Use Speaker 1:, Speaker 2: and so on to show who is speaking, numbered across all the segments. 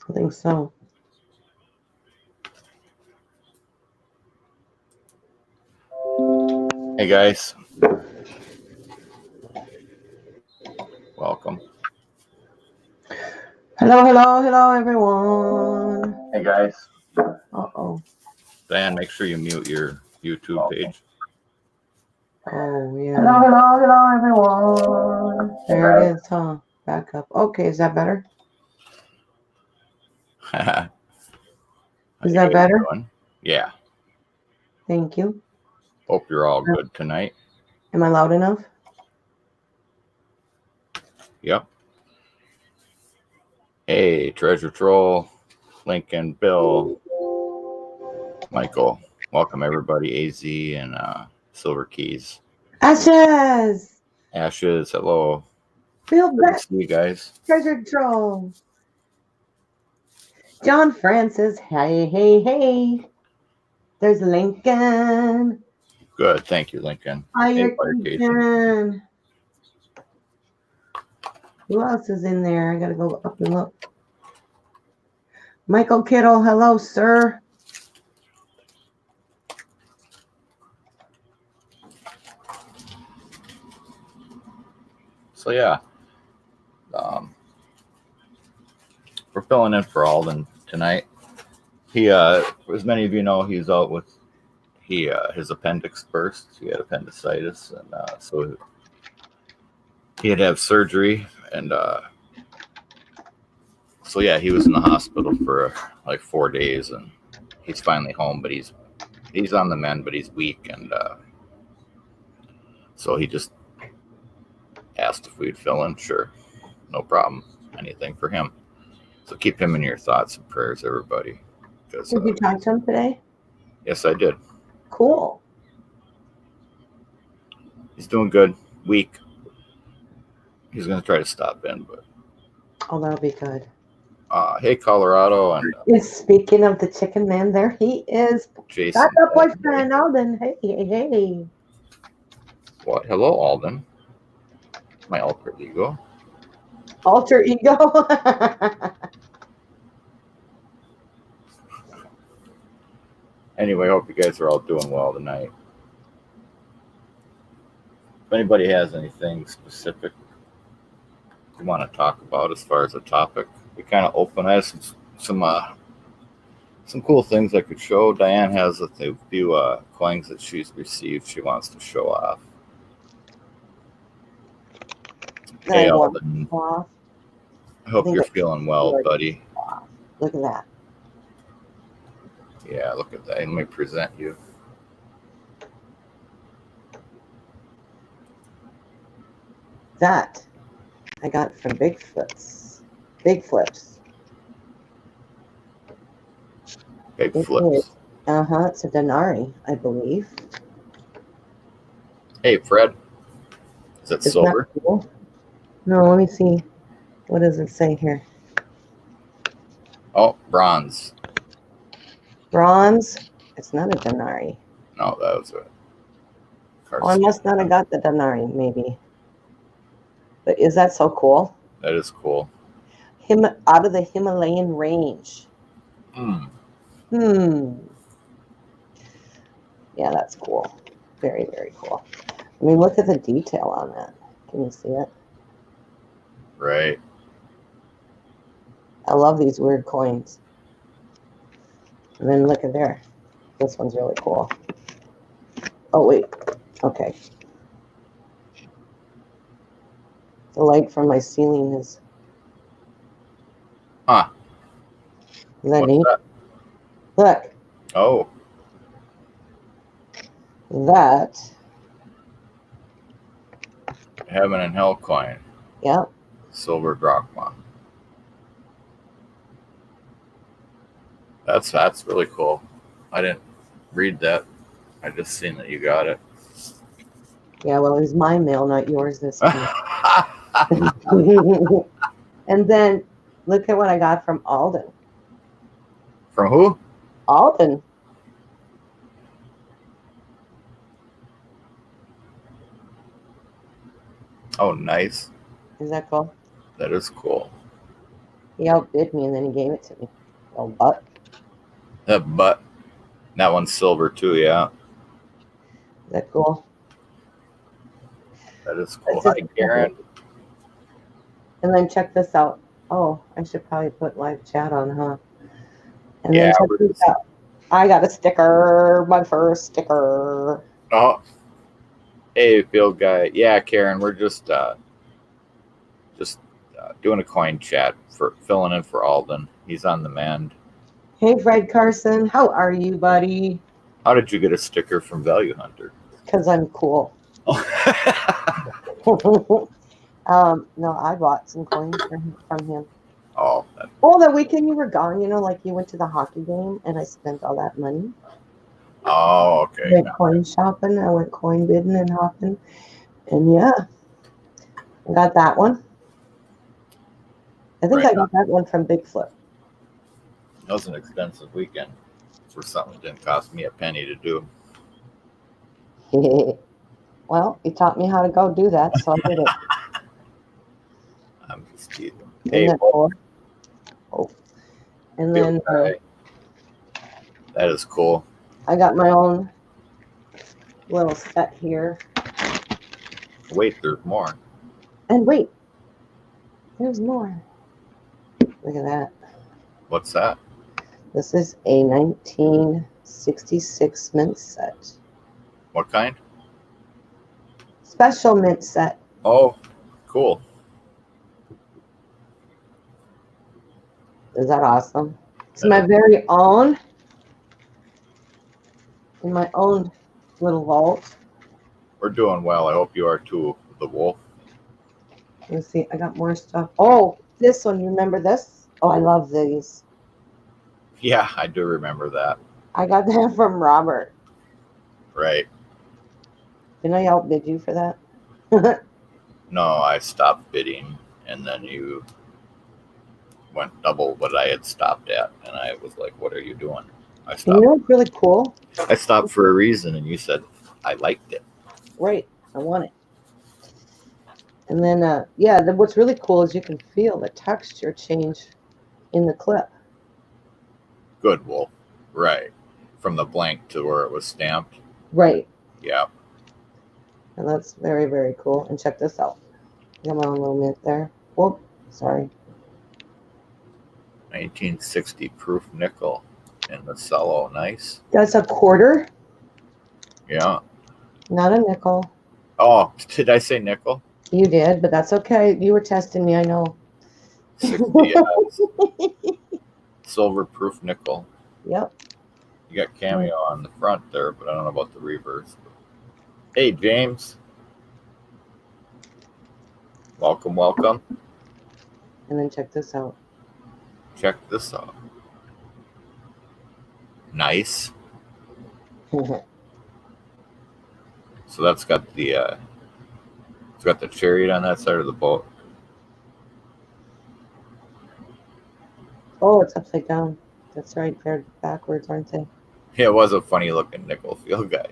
Speaker 1: I think so.
Speaker 2: Hey guys, welcome.
Speaker 1: Hello, everyone.
Speaker 2: Hey guys.
Speaker 1: Uh-oh.
Speaker 2: Diane, make sure you mute your YouTube page.
Speaker 1: Oh, yeah.
Speaker 3: Hello, everyone.
Speaker 1: There it is, huh? Back up. Okay, is that better? Is that better?
Speaker 2: Yeah.
Speaker 1: Thank you.
Speaker 2: Hope you're all good tonight.
Speaker 1: Am I loud enough?
Speaker 2: Yep. Hey, Treasure Troll, Lincoln, Bill, Michael. Welcome everybody, AZ and Silver Keys.
Speaker 1: Ashes!
Speaker 2: Ashes, hello.
Speaker 1: Feel
Speaker 2: Good to
Speaker 1: back.
Speaker 2: see you guys.
Speaker 1: Treasure Troll. John Francis. Hey. There's Lincoln.
Speaker 2: Good, thank you, Lincoln.
Speaker 1: Hi, Lincoln. Who else is in there? I gotta go up and look. Michael Kittle, hello, sir.
Speaker 2: So yeah, we're filling in for Alden tonight. He, as many of you know, he's out with his appendix burst. He had appendicitis, and so he had to have surgery, and so yeah, he was in the hospital for like 4 days, and he's finally home. But he's on the mend, but he's weak, and so he just asked if we'd fill in. Sure, no problem, anything for him. So keep him in your thoughts and prayers, everybody.
Speaker 1: Did you talk to him today?
Speaker 2: Yes, I did.
Speaker 1: Cool.
Speaker 2: He's doing good. Weak. He's going to try to stop in, but.
Speaker 1: Oh, that'll be good.
Speaker 2: Hey, Colorado, and
Speaker 1: speaking of the chicken man, there he is.
Speaker 2: Jason.
Speaker 1: That's our boyfriend, Alden. Hey.
Speaker 2: What? Hello, Alden. My alter ego.
Speaker 1: Alter ego.
Speaker 2: Anyway, I hope you guys are all doing well tonight. If anybody has anything specific you want to talk about as far as a topic, we kind of open. I have some cool things I could show. Diane has a few coins that she's received she wants to show off. Hey, Alden. I hope you're feeling well, buddy.
Speaker 1: Look at that.
Speaker 2: Yeah, look at that. Let me present you.
Speaker 1: That I got from Big Flips. Big Flips. It's a denari, I believe.
Speaker 2: Hey, Fred. Is that silver?
Speaker 1: That cool? No, let me see. What does it say here?
Speaker 2: Oh, bronze.
Speaker 1: Bronze? It's not a denari.
Speaker 2: No, that was a.
Speaker 1: Oh, I must not have got the denari, maybe. But is that so cool?
Speaker 2: That is cool.
Speaker 1: Out of the Himalayan range. Yeah, that's cool. Very, very cool. I mean, look at the detail on that. Can you see it?
Speaker 2: Right.
Speaker 1: I love these weird coins. And then look at there. This one's really cool. Oh, wait. Okay. The light from my ceiling is...
Speaker 2: Huh.
Speaker 1: Is that neat? Look.
Speaker 2: Oh.
Speaker 1: That.
Speaker 2: Heaven and Hell coin.
Speaker 1: Yep.
Speaker 2: Silver drachma. That's really cool. I didn't read that. I just seen that you got it.
Speaker 1: Yeah, well, it was my mail, not yours this time. And then look at what I got from Alden.
Speaker 2: From who?
Speaker 1: Alden.
Speaker 2: Oh, nice.
Speaker 1: Is that cool?
Speaker 2: That is cool.
Speaker 1: He outbid me and then he gave it to me. Oh, butt.
Speaker 2: But that one's silver too, yeah.
Speaker 1: Is that cool?
Speaker 2: That is cool.
Speaker 1: That's
Speaker 2: Hi,
Speaker 1: just-
Speaker 2: Karen.
Speaker 1: And then check this out. Oh, I should probably put live chat on, huh? And
Speaker 2: Yeah,
Speaker 1: then check
Speaker 2: we're
Speaker 1: this
Speaker 2: just-
Speaker 1: out. I got a sticker, my first sticker.
Speaker 2: Oh, hey, field guy. Yeah, Karen, we're just doing a coin chat for filling in for Alden. He's on the mend.
Speaker 1: Hey, Fred Carson, how are you, buddy?
Speaker 2: How did you get a sticker from Value Hunter?
Speaker 1: Because I'm cool. No, I bought some coins from him.
Speaker 2: Oh,
Speaker 1: Oh, the weekend you were gone, like you went to the hockey game and I spent all that money.
Speaker 2: okay.
Speaker 1: Went coin shopping. I went coin bidding and hopping. And yeah, I got that one. I think
Speaker 2: Right.
Speaker 1: I got that one from Big Flip.
Speaker 2: That was an expensive weekend for something that didn't cost me a penny to do.
Speaker 1: Well, he taught me how to go do that, so I did it.
Speaker 2: I'm just teasing.
Speaker 1: Isn't
Speaker 2: Hey,
Speaker 1: that cool? Oh. And then
Speaker 2: field guy. That is cool.
Speaker 1: I got my own little set here.
Speaker 2: Wait, there's more.
Speaker 1: And wait, there's more. Look at that.
Speaker 2: What's that?
Speaker 1: This is a 1966 mint set.
Speaker 2: What kind?
Speaker 1: Special mint set.
Speaker 2: Oh, cool.
Speaker 1: Is that awesome? It's my very own. In my own little vault.
Speaker 2: We're doing well. I hope you are too, the wolf.
Speaker 1: Let's see. I got more stuff. Oh, this one. You remember this? Oh, I love these.
Speaker 2: Yeah, I do remember that.
Speaker 1: I got that from Robert.
Speaker 2: Right.
Speaker 1: Didn't I outbid you for that?
Speaker 2: No, I stopped bidding, and then you went double what I had stopped at, and I was like, "What are you doing?" I
Speaker 1: You
Speaker 2: stopped.
Speaker 1: know what's really cool?
Speaker 2: I stopped for a reason, and you said I liked it.
Speaker 1: Right. I want it. And then, what's really cool is you can feel the texture change in the clip.
Speaker 2: Good wolf. Right. From the blank to where it was stamped.
Speaker 1: Right.
Speaker 2: Yeah.
Speaker 1: And that's very, very cool. And check this out. Got my own little mint there. Whoop. Sorry.
Speaker 2: 1960 proof nickel in the cello. Nice.
Speaker 1: That's a quarter,
Speaker 2: Yeah.
Speaker 1: not a nickel.
Speaker 2: Oh, did I say nickel?
Speaker 1: You did, but that's okay. You were testing me, I know.
Speaker 2: 60 ounce. Silver proof nickel.
Speaker 1: Yep.
Speaker 2: You got cameo on the front there, but I don't know about the reverse. Hey, James. Welcome, welcome.
Speaker 1: And then check this out.
Speaker 2: Check this out. Nice. So that's got the it's got the chariot on that side of the boat.
Speaker 1: Oh, it's upside down. That's right. They're backwards, aren't they?
Speaker 2: Yeah, it was a funny looking nickel field guy.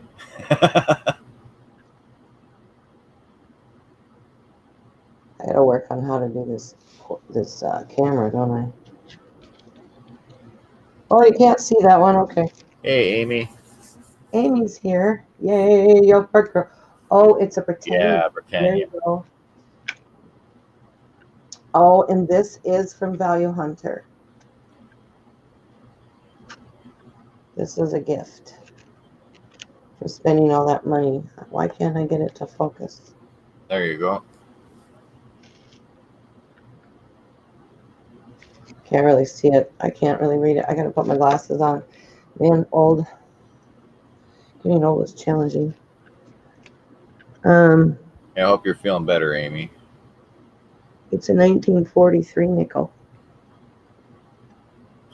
Speaker 1: I gotta work on how to do this camera, don't I? Oh, you can't see that one. Okay.
Speaker 2: Hey, Amy.
Speaker 1: Amy's here. Yay, yo, girl. Oh, it's a pretend.
Speaker 2: Yeah,
Speaker 1: There
Speaker 2: Britannia.
Speaker 1: you go. Oh, and this is from Value Hunter. This is a gift for spending all that money. Why can't I get it to focus?
Speaker 2: There you go.
Speaker 1: Can't really see it. I can't really read it. I gotta put my glasses on. Man, getting old is challenging.
Speaker 2: Yeah, I hope you're feeling better, Amy.
Speaker 1: It's a 1943 nickel.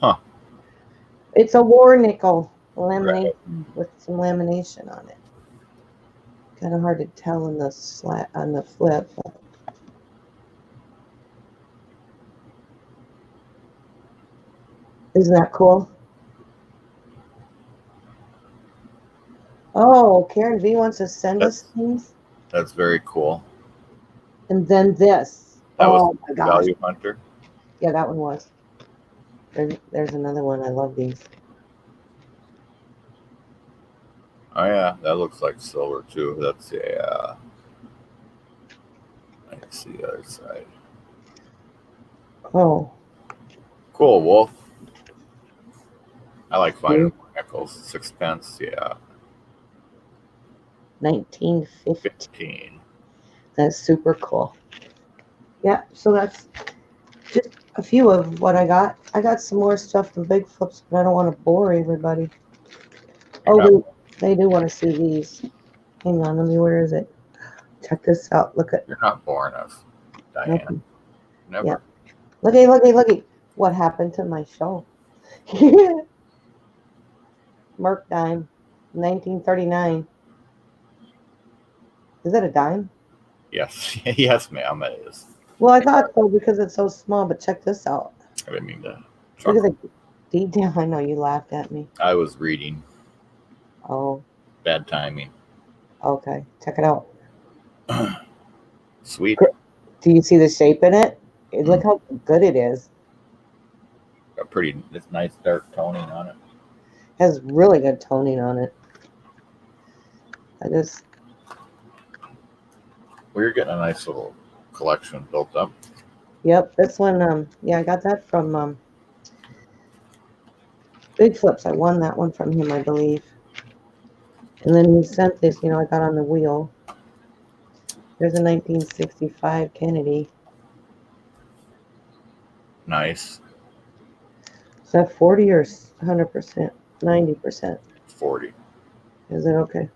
Speaker 2: Huh.
Speaker 1: It's a war nickel lamination with some lamination on it. Kind of hard to tell on the flip. But isn't that cool? Oh, Karen V wants to send us things.
Speaker 2: That's very cool.
Speaker 1: And then this.
Speaker 2: That
Speaker 1: Oh
Speaker 2: was
Speaker 1: my gosh.
Speaker 2: Value Hunter.
Speaker 1: Yeah, that one was. There's another one. I love these.
Speaker 2: Oh yeah, that looks like silver too. That's I can see the other side.
Speaker 1: Oh,
Speaker 2: Cool, Wolf. I like finding nickels. 6 pence, yeah.
Speaker 1: 1950.
Speaker 2: 15.
Speaker 1: That's super cool. Yeah, so that's just a few of what I got. I got some more stuff from Big Flips, but I don't want to bore everybody. They do want to see these. Hang on, let me. Where is it? Check this out. Look at.
Speaker 2: You're not boring us, Diane.
Speaker 1: Nope.
Speaker 2: Never.
Speaker 1: Yeah. Looky. What happened to my show? Merc dime, 1939. Is that a dime?
Speaker 2: Yes. Yes, ma'am, it is.
Speaker 1: Well, I thought so because it's so small, but check this out.
Speaker 2: I didn't mean to.
Speaker 1: Look at the detail. I know you laughed at me.
Speaker 2: I was reading.
Speaker 1: Oh.
Speaker 2: Bad timing.
Speaker 1: Okay, check it out.
Speaker 2: Sweet.
Speaker 1: Do you see the shape in it? Look how good it is.
Speaker 2: It's nice dark toning on it.
Speaker 1: Has really good toning on it.
Speaker 2: Well, you're getting a nice little collection built up.
Speaker 1: Yep, this one, yeah, I got that from Big Flips. I won that one from him, I believe. And then he sent this, I got on the wheel. There's a 1965 Kennedy.
Speaker 2: Nice.
Speaker 1: Is that 40 or 100%? 90%.
Speaker 2: 40.
Speaker 1: Is it okay?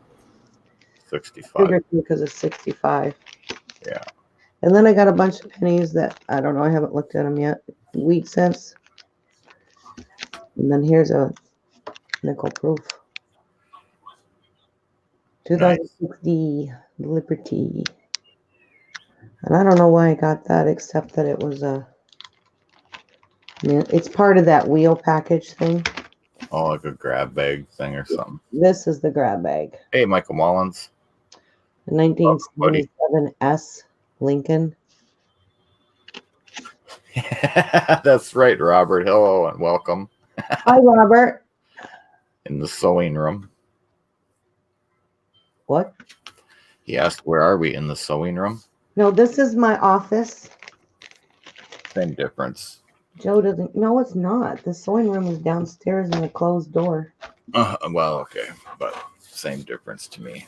Speaker 2: 65.
Speaker 1: Figured because it's 65.
Speaker 2: Yeah.
Speaker 1: And then I got a bunch of pennies that, I don't know, I haven't looked at them yet. Wheat cents. And then here's a nickel proof. 2060 Liberty. And I don't know why I got that, except that it was it's part of that wheel package thing.
Speaker 2: Oh, like a grab bag thing or something.
Speaker 1: This is the grab bag.
Speaker 2: Hey, Michael Mullins.
Speaker 1: 1977 S Lincoln.
Speaker 2: That's right, Robert. Hello and welcome.
Speaker 1: Hi, Robert.
Speaker 2: In the sewing room.
Speaker 1: What?
Speaker 2: He asked, where are we? In the sewing room?
Speaker 1: No, this is my office.
Speaker 2: Same difference.
Speaker 1: Joe doesn't. No, it's not. The sewing room is downstairs in a closed door.
Speaker 2: Well, okay, but same difference to me.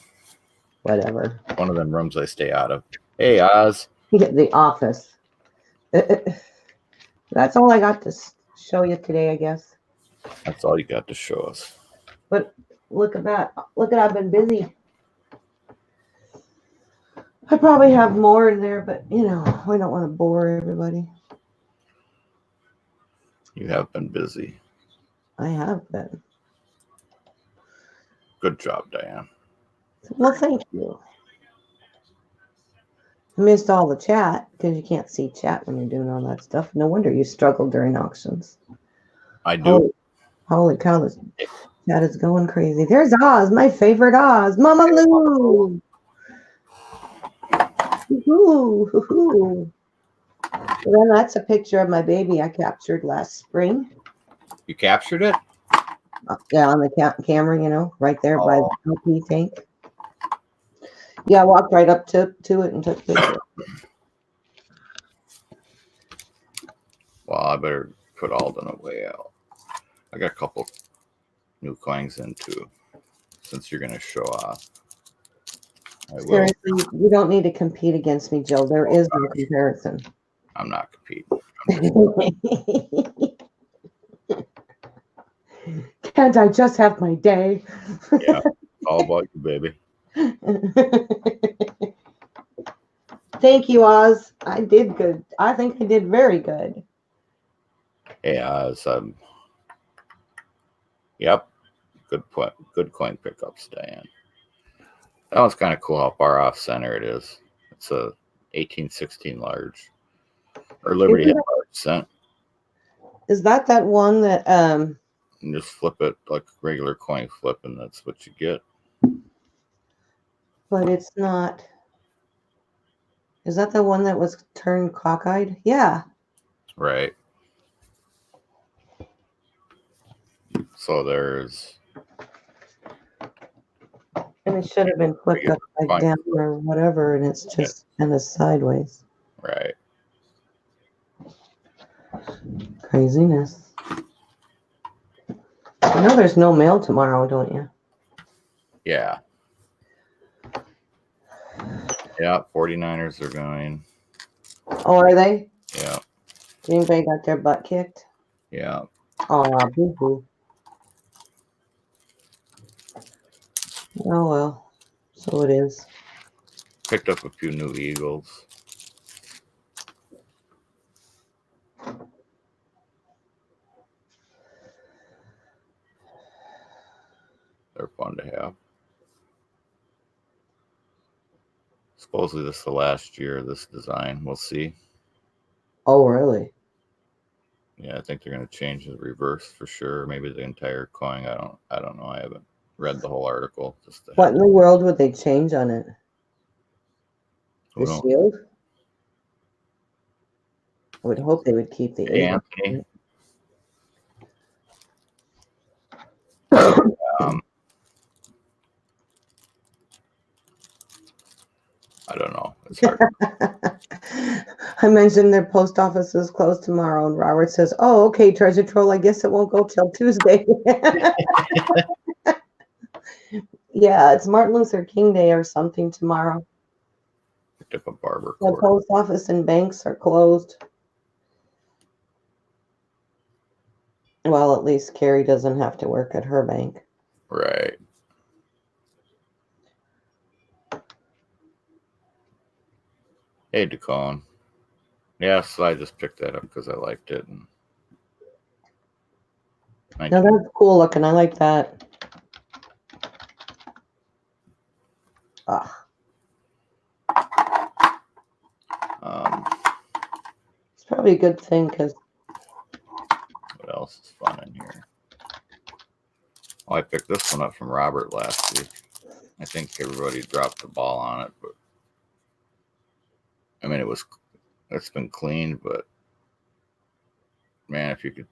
Speaker 1: Whatever.
Speaker 2: One of them rooms I stay out of. Hey, Oz.
Speaker 1: The office. That's all I got to show you today, I guess.
Speaker 2: That's all you got to show us.
Speaker 1: But look at that. Look at I've been busy. I probably have more in there, but we don't want to bore everybody.
Speaker 2: You have been busy.
Speaker 1: I have been.
Speaker 2: Good job, Diane.
Speaker 1: Well, thank you. I missed all the chat because you can't see chat when you're doing all that stuff. No wonder you struggled during auctions.
Speaker 2: I do.
Speaker 1: Holy cow, this chat is going crazy. There's Oz, my favorite Oz. Mama Lou. Hoo-hoo. And then that's a picture of my baby I captured last spring.
Speaker 2: You captured it?
Speaker 1: Yeah, on the camera, right there by the LP tank. Yeah, I walked right up to it and took a picture.
Speaker 2: Well, I better put Alden away out. I got a couple new coins in too, since you're going to show off.
Speaker 1: Seriously, you don't need to compete against me, Joe. There is no comparison.
Speaker 2: I'm not competing.
Speaker 1: Can't I just have my day?
Speaker 2: Yeah, all about you, baby.
Speaker 1: Thank you, Oz. I did good. I think I did very good.
Speaker 2: Hey, Oz. Yep. Good point. Good coin pickups, Diane. That one's kind of cool how far off center it is. It's a 1816 large. Or Liberty Head large cent.
Speaker 1: Is that one that
Speaker 2: And just flip it like regular coin flip, and that's what you get.
Speaker 1: But it's not. Is that the one that was turned cockeyed? Yeah.
Speaker 2: Right. So there's
Speaker 1: And it should have been flipped upside
Speaker 2: Fine.
Speaker 1: down or whatever, and it's just kind of sideways.
Speaker 2: right.
Speaker 1: Craziness. You know there's no mail tomorrow, don't you?
Speaker 2: Yeah. Yeah, 49ers are going.
Speaker 1: Oh, are they?
Speaker 2: Yeah.
Speaker 1: Anybody got their butt kicked?
Speaker 2: Yeah.
Speaker 1: Oh, boo-hoo. Oh, well. So it is.
Speaker 2: Picked up a few new Eagles. They're fun to have. Supposedly this is the last year of this design. We'll see.
Speaker 1: Oh, really?
Speaker 2: Yeah, I think they're going to change the reverse for sure. Maybe the entire coin. I don't know. I haven't read the whole article. Just
Speaker 1: What in the world would they change on it? The shield? I would hope they would keep the
Speaker 2: Hey,
Speaker 1: 8.
Speaker 2: Anthony. I don't know. It's hard.
Speaker 1: I mentioned their post office is closed tomorrow, and Robert says, "Oh, okay, Treasure Troll. I guess it won't go till Tuesday." Yeah, it's Martin Luther King Day or something tomorrow.
Speaker 2: Picked up a barber
Speaker 1: The
Speaker 2: cord.
Speaker 1: post office and banks are closed. Well, at least Carrie doesn't have to work at her bank.
Speaker 2: Right. Hey, Decon. Yeah, so I just picked that up because I liked it. And
Speaker 1: Now that's cool looking. I like that. It's probably a good thing because
Speaker 2: what else is fun in here? Oh, I picked this one up from Robert last week. I think everybody dropped the ball on it, but I mean, it's been cleaned, but man, if you could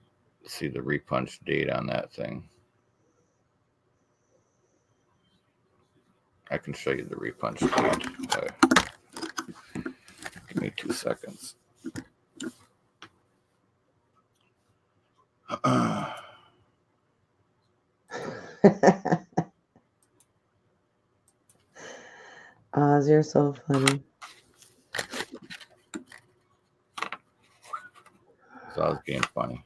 Speaker 2: see the repunch date on that thing. I can show you the repunch date. Give me 2 seconds.
Speaker 1: Oz, you're so funny.
Speaker 2: So I was being funny.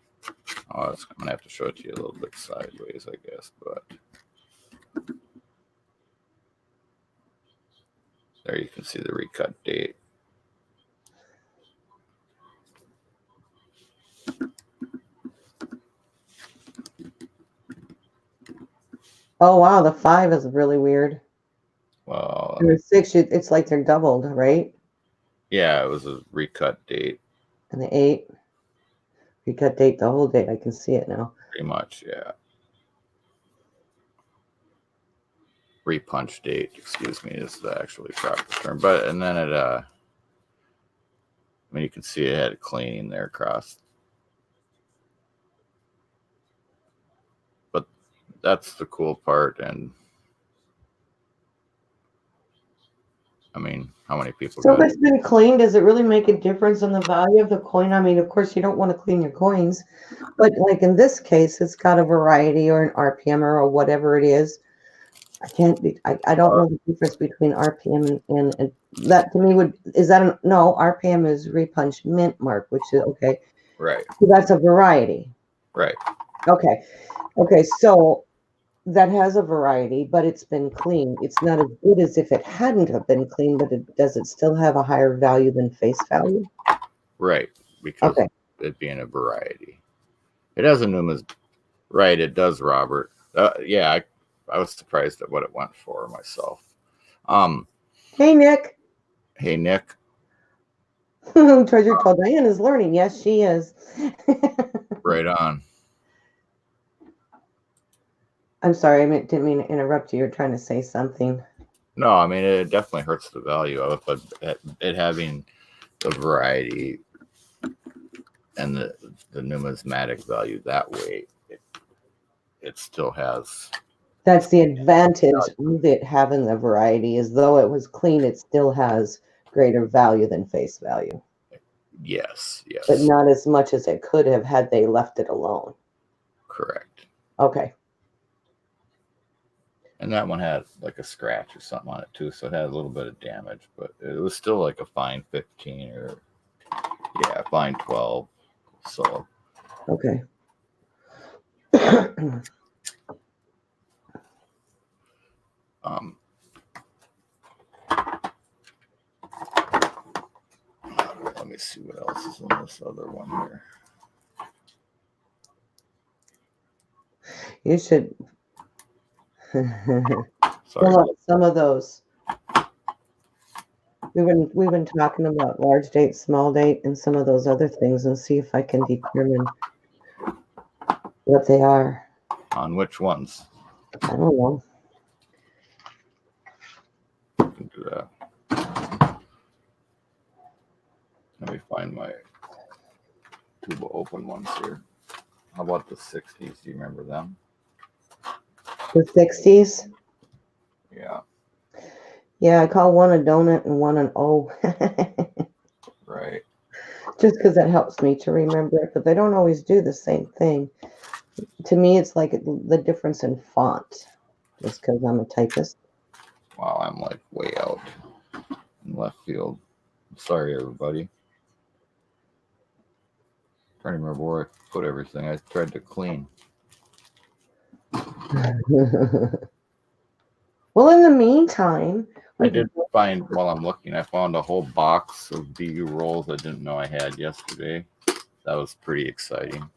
Speaker 2: Oh, I'm gonna have to show it to you a little bit sideways, I guess, but there you can see the recut date.
Speaker 1: Oh wow, the 5 is really weird.
Speaker 2: Well,
Speaker 1: And the 6, it's like they're doubled, right?
Speaker 2: yeah, it was a recut date.
Speaker 1: And the 8, recut date, the whole date. I can see it now.
Speaker 2: Pretty much, yeah. Repunch date, excuse me, is the actually proper term. But and then it I mean, you can see it had a cleaning there across. But that's the cool part. And I mean, how many people
Speaker 1: So if
Speaker 2: got
Speaker 1: it's been cleaned, does it really make a difference in the value of the coin? I mean, of course, you don't want to clean your coins, but like in this case, it's got a variety or an RPM or whatever it is. I don't know the difference between RPM and that to me no, RPM is repunch mint mark, which is okay.
Speaker 2: right.
Speaker 1: So that's a variety.
Speaker 2: Right.
Speaker 1: Okay. So that has a variety, but it's been cleaned. It's not as good as if it hadn't have been cleaned, but does it still have a higher value than face value?
Speaker 2: Right. Because it being a variety. It has a numerous. Right. It does, Robert. Yeah, I was surprised at what it went for myself.
Speaker 1: Hey, Nick.
Speaker 2: Hey, Nick.
Speaker 1: Treasure Troll Diane is learning. Yes, she is.
Speaker 2: Right on.
Speaker 1: I'm sorry, I didn't mean to interrupt you. You're trying to say something.
Speaker 2: No, I mean, it definitely hurts the value of it, but it having the variety and the numismatic value that way, it still has.
Speaker 1: That's the advantage of it having the variety, is though it was clean, it still has greater value than face value.
Speaker 2: Yes, yes.
Speaker 1: But not as much as it could have had they left it alone.
Speaker 2: Correct.
Speaker 1: Okay.
Speaker 2: And that one had like a scratch or something on it too, so it had a little bit of damage, but it was still like a fine 15 or fine 12. So
Speaker 1: Okay.
Speaker 2: let me see what else is in this other one here.
Speaker 1: You should
Speaker 2: Sorry.
Speaker 1: pull up some of those. We've been talking about large date, small date, and some of those other things, and see if I can determine what they are.
Speaker 2: On which ones?
Speaker 1: I don't know.
Speaker 2: I can do that. Let me find my tuba open ones here. How about the 60s? Do you remember them?
Speaker 1: The 60s?
Speaker 2: Yeah.
Speaker 1: Yeah, I call one a donut and one an O.
Speaker 2: Right.
Speaker 1: Just because that helps me to remember it, but they don't always do the same thing. To me, it's like the difference in font, just because I'm a typist.
Speaker 2: Wow, I'm like way out in left field. Sorry, everybody. Trying to remember where I put everything. I tried to clean.
Speaker 1: Well, in the meantime,
Speaker 2: I did find, while I'm looking, I found a whole box of BU rolls I didn't know I had yesterday. That was pretty exciting.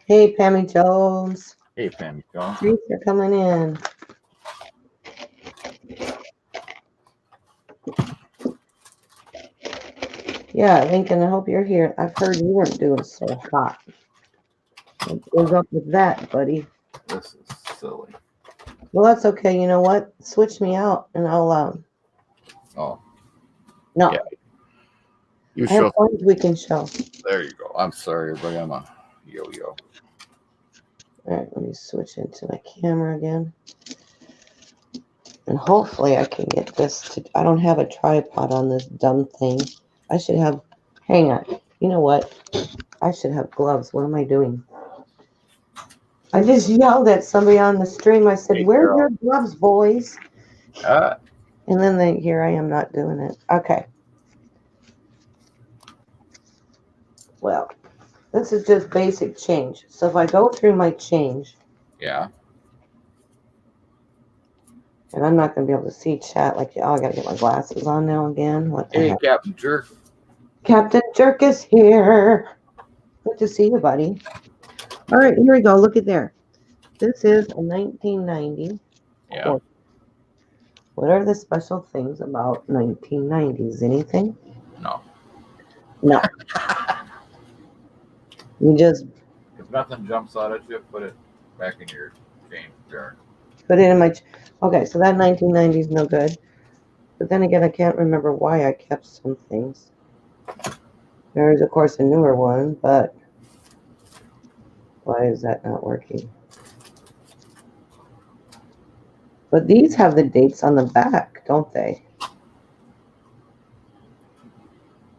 Speaker 1: Hey, Pammy Jones.
Speaker 2: Hey, Pammy Jones.
Speaker 1: Thanks for coming in. Yeah, Lincoln, I hope you're here. I've heard you weren't doing so hot. What was up with that, buddy?
Speaker 2: This is silly.
Speaker 1: Well, that's okay. You know what? Switch me out, and I'll
Speaker 2: Oh.
Speaker 1: No.
Speaker 2: Yeah. You
Speaker 1: I have
Speaker 2: show.
Speaker 1: coins we can show.
Speaker 2: There you go. I'm sorry, everybody. I'm a yo-yo.
Speaker 1: All right, let me switch into my camera again. And hopefully I can get this to... I don't have a tripod on this dumb thing. I should have... Hang on. You know what? I should have gloves. What am I doing? I just yelled at somebody on the stream. I said,
Speaker 2: Hey,
Speaker 1: where's
Speaker 2: Carol.
Speaker 1: your gloves, boys? And then here I am not doing it. Okay. Well, this is just basic change. So if I go through my change...
Speaker 2: Yeah.
Speaker 1: And I'm not going to be able to see chat like, oh, I got to get my glasses on now again. What the
Speaker 2: Hey,
Speaker 1: heck?
Speaker 2: Captain Jerk.
Speaker 1: Captain Jerk is here. Good to see you, buddy. All right, here we go. Look at there. This is a 1990.
Speaker 2: Yeah.
Speaker 1: Course. What are the special things about 1990s? Anything?
Speaker 2: No.
Speaker 1: No. You just
Speaker 2: If nothing jumps out at you, put it back in your change jar.
Speaker 1: put it in my... Okay, so that 1990 is no good. But then again, I can't remember why I kept some things. There is, of course, a newer one, but why is that not working? But these have the dates on the back, don't they?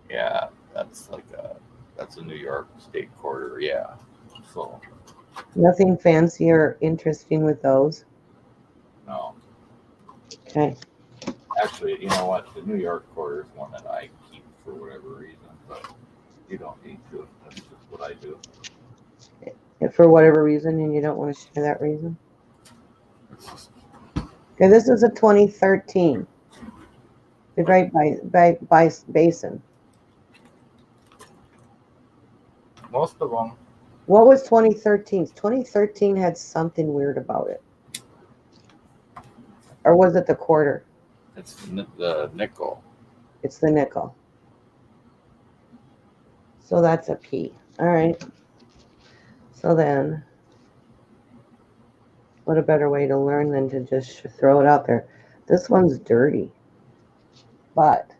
Speaker 2: Yeah, that's like that's a New York state quarter. Yeah. So.
Speaker 1: Nothing fancy or interesting with those.
Speaker 2: No.
Speaker 1: Okay.
Speaker 2: Actually, you know what? The New York quarter is one that I keep for whatever reason, but you don't need to. That's just what I do.
Speaker 1: If for whatever reason, and you don't want to share that reason.
Speaker 2: It's just,
Speaker 1: Okay, this is a 2013. The Great Basin.
Speaker 2: most of them.
Speaker 1: What was 2013? 2013 had something weird about it. Or was it the quarter?
Speaker 2: It's the nickel.
Speaker 1: It's the nickel. So that's a P. All right. So then, what a better way to learn than to just throw it out there. This one's dirty. But,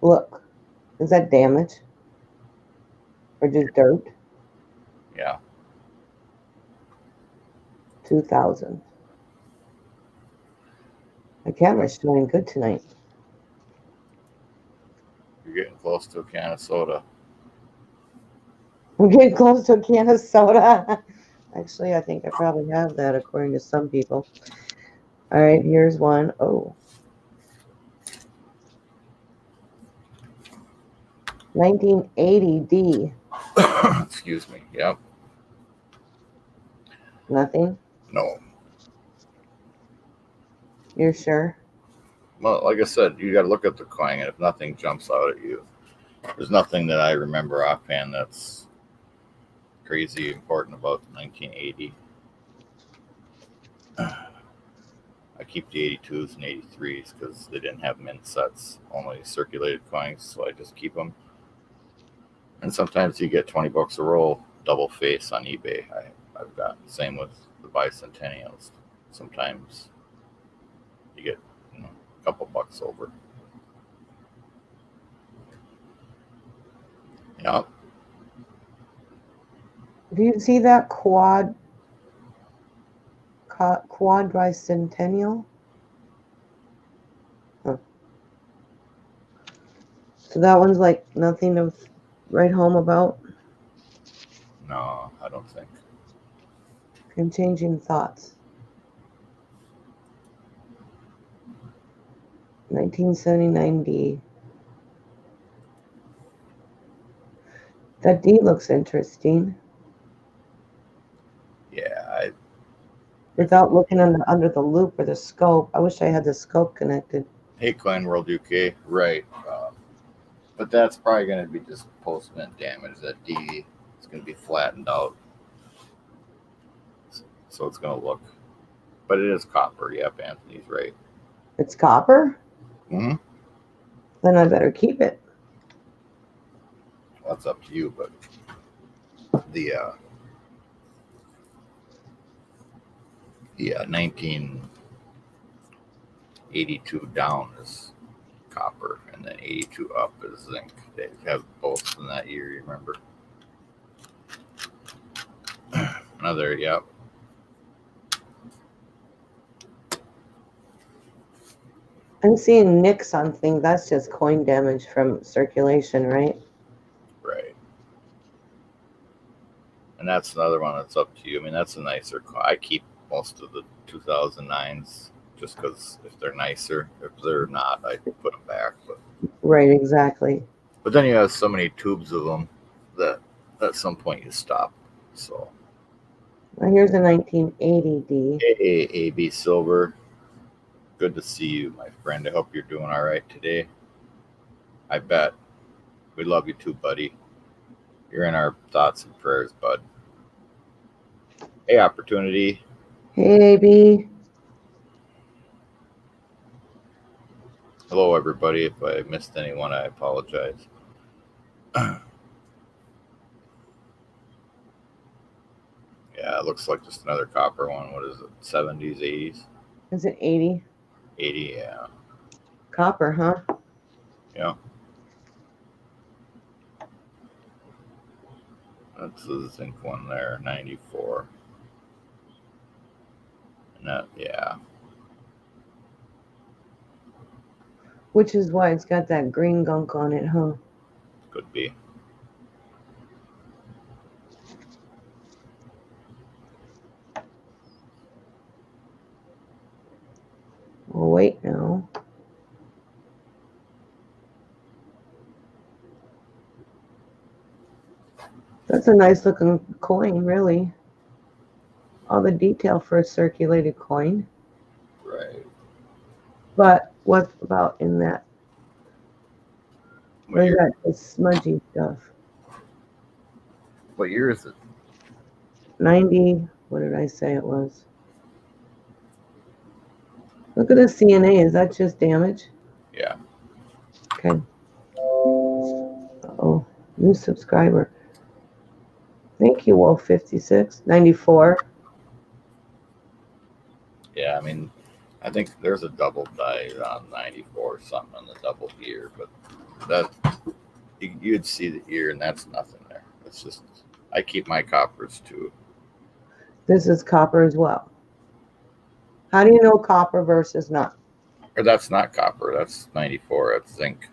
Speaker 1: look, is that damage? Or just dirt?
Speaker 2: Yeah.
Speaker 1: 2000. My camera's doing good tonight.
Speaker 2: You're getting close to a can of soda.
Speaker 1: I'm getting close to a can of soda. Actually, I think I probably have that according to some people. All right, here's one. Oh. 1980D.
Speaker 2: Excuse me. Yep.
Speaker 1: Nothing?
Speaker 2: No.
Speaker 1: You're sure?
Speaker 2: Well, like I said, you got to look at the coin, and if nothing jumps out at you, there's nothing that I remember offhand that's crazy important about 1980. I keep the 82s and 83s because they didn't have mint sets, only circulated coins, so I just keep them. And sometimes you get 20 bucks a roll, double face on eBay. I've got same with the bicentennials. Sometimes you get a couple bucks over. Yeah.
Speaker 1: Do you see that quad bicentennial? Huh. So that one's like nothing to write home about?
Speaker 2: No, I don't think.
Speaker 1: I'm changing thoughts. 1979D. That D looks interesting.
Speaker 2: Yeah,
Speaker 1: Without looking under the loop or the scope. I wish I had the scope connected.
Speaker 2: Hey, Coin World UK, right. But that's probably going to be just post-mint damage. That D is going to be flattened out. So it's going to look. But it is copper. Yep, Anthony's right.
Speaker 1: It's copper?
Speaker 2: Mm-hmm.
Speaker 1: Then I better keep it.
Speaker 2: Well, that's up to you, but the 1982 down is copper, and then 82 up is zinc. They have both in that year, you remember? Another, yep.
Speaker 1: I'm seeing nicks on things. That's just coin damage from circulation, right?
Speaker 2: Right. And that's another one that's up to you. I mean, that's a nicer coin. I keep most of the 2009s just because if they're nicer. If they're not, I put them back. But
Speaker 1: Right, exactly.
Speaker 2: But then you have so many tubes of them that at some point you stop. So.
Speaker 1: Well, here's a 1980D.
Speaker 2: Hey, AB Silver. Good to see you, my friend. I hope you're doing all right today. I bet. We love you too, buddy. You're in our thoughts and prayers, bud. Hey, Opportunity.
Speaker 1: Hey, AB.
Speaker 2: Hello, everybody. If I missed anyone, I apologize. Yeah, it looks like just another copper one. What is it? 70s, 80s?
Speaker 1: Is it 80?
Speaker 2: 80, yeah.
Speaker 1: Copper, huh?
Speaker 2: Yeah. That's the zinc one there, 94. And that, yeah.
Speaker 1: Which is why it's got that green gunk on it, huh?
Speaker 2: Could be.
Speaker 1: Well, wait now. That's a nice looking coin, really. All the detail for a circulated coin.
Speaker 2: Right.
Speaker 1: But what about in that? What is that? The smudgy stuff.
Speaker 2: What year is it?
Speaker 1: 90. What did I say it was? Look at the CNA. Is that just damage?
Speaker 2: Yeah.
Speaker 1: Okay. Oh, new subscriber. Thank you, Wolf56. 94.
Speaker 2: Yeah, I mean, I think there's a double die on 94 or something on the double ear, but that you'd see the ear and that's nothing there. It's just, I keep my coppers too.
Speaker 1: This is copper as well. How do you know copper versus not?
Speaker 2: Or that's not copper. That's 94. That's zinc.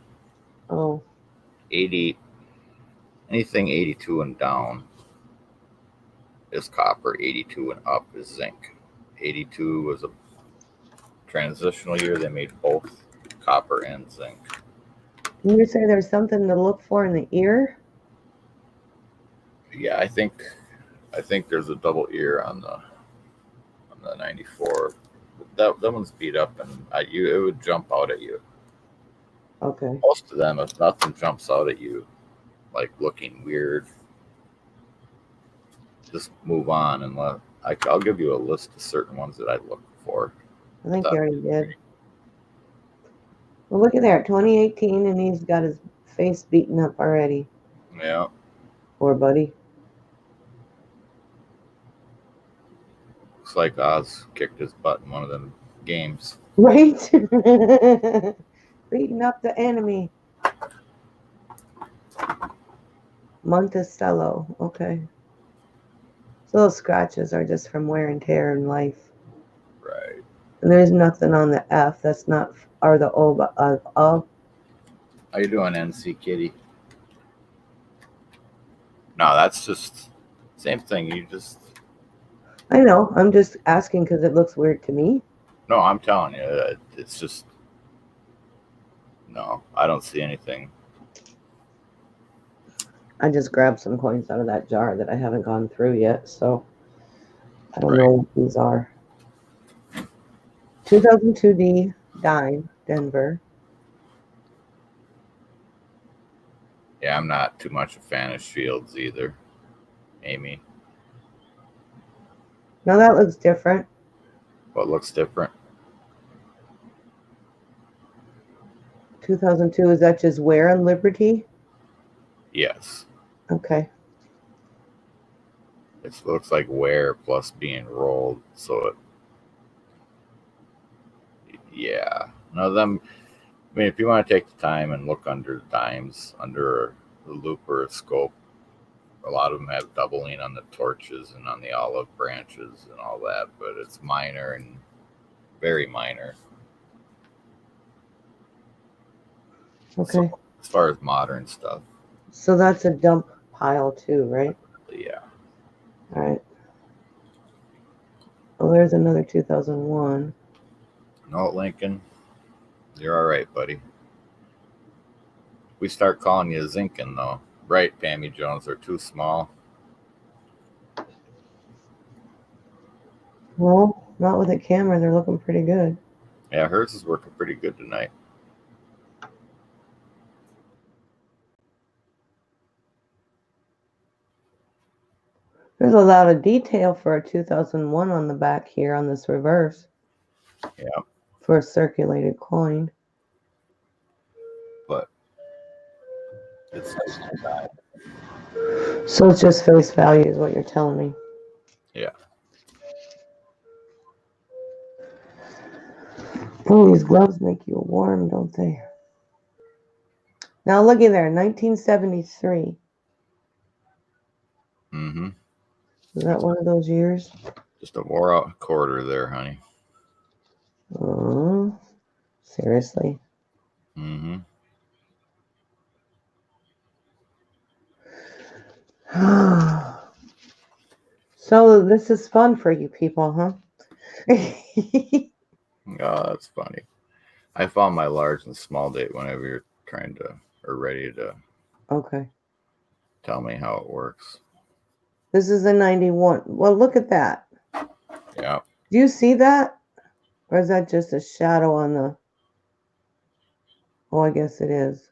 Speaker 1: Oh,
Speaker 2: 80. Anything 82 and down is copper. 82 and up is zinc. 82 was a transitional year. They made both copper and zinc.
Speaker 1: can you say there's something to look for in the ear?
Speaker 2: Yeah, I think there's a double ear on the 94. That one's beat up, and it would jump out at you.
Speaker 1: Okay.
Speaker 2: Most of them, if nothing jumps out at you, like looking weird, just move on and I'll give you a list of certain ones that I look for.
Speaker 1: I think you already did. Well, look at there, 2018, and he's got his face beaten up already.
Speaker 2: Yeah.
Speaker 1: Poor buddy.
Speaker 2: Looks like Oz kicked his butt in one of them games.
Speaker 1: Right? Beating up the enemy. Monticello. Okay. So those scratches are just from wear and tear in life.
Speaker 2: Right.
Speaker 1: And there's nothing on the F. That's not, or the O, but
Speaker 2: How you doing, NC Kitty? No, that's just same thing. You just.
Speaker 1: I know. I'm just asking because it looks weird to me.
Speaker 2: No, I'm telling you, it's just. No, I don't see anything.
Speaker 1: I just grabbed some coins out of that jar that I haven't gone through yet, so I don't
Speaker 2: Right.
Speaker 1: know what these are. 2002D dime, Denver.
Speaker 2: Yeah, I'm not too much a fan of Shields either, Amy.
Speaker 1: Now that looks different.
Speaker 2: What looks different?
Speaker 1: 2002, is that just wear on Liberty?
Speaker 2: Yes.
Speaker 1: Okay.
Speaker 2: It looks like wear plus being rolled, so yeah. Now them. I mean, if you want to take the time and look under dimes, under the loop or a scope, a lot of them have doubling on the torches and on the olive branches and all that, but it's minor and very minor.
Speaker 1: Okay.
Speaker 2: So, as far as modern stuff.
Speaker 1: So that's a dump pile too, right?
Speaker 2: Yeah.
Speaker 1: All right. Oh, there's another 2001.
Speaker 2: No, Lincoln, you're all right, buddy. We start calling you Zinkin, though. Right, Pammy Jones, they're too small.
Speaker 1: Well, not with a camera. They're looking pretty good.
Speaker 2: Yeah, hers is working pretty good tonight.
Speaker 1: There's a lot of detail for a 2001 on the back here on this reverse.
Speaker 2: Yeah.
Speaker 1: For a circulated coin.
Speaker 2: But it's just
Speaker 1: So it's just face value is what you're telling me.
Speaker 2: yeah.
Speaker 1: Oh, these gloves make you warm, don't they? Now looky there, 1973.
Speaker 2: Mm-hmm.
Speaker 1: Is that one of those years?
Speaker 2: Just a wore out quarter there, honey.
Speaker 1: Oh, seriously?
Speaker 2: Mm-hmm.
Speaker 1: So this is fun for you people, huh?
Speaker 2: Oh, that's funny. I found my large and small date whenever you're trying to or ready to
Speaker 1: Okay.
Speaker 2: tell me how it works.
Speaker 1: This is a 91. Well, look at that.
Speaker 2: Yeah.
Speaker 1: Do you see that? Or is that just a shadow on the... Oh, I guess it is.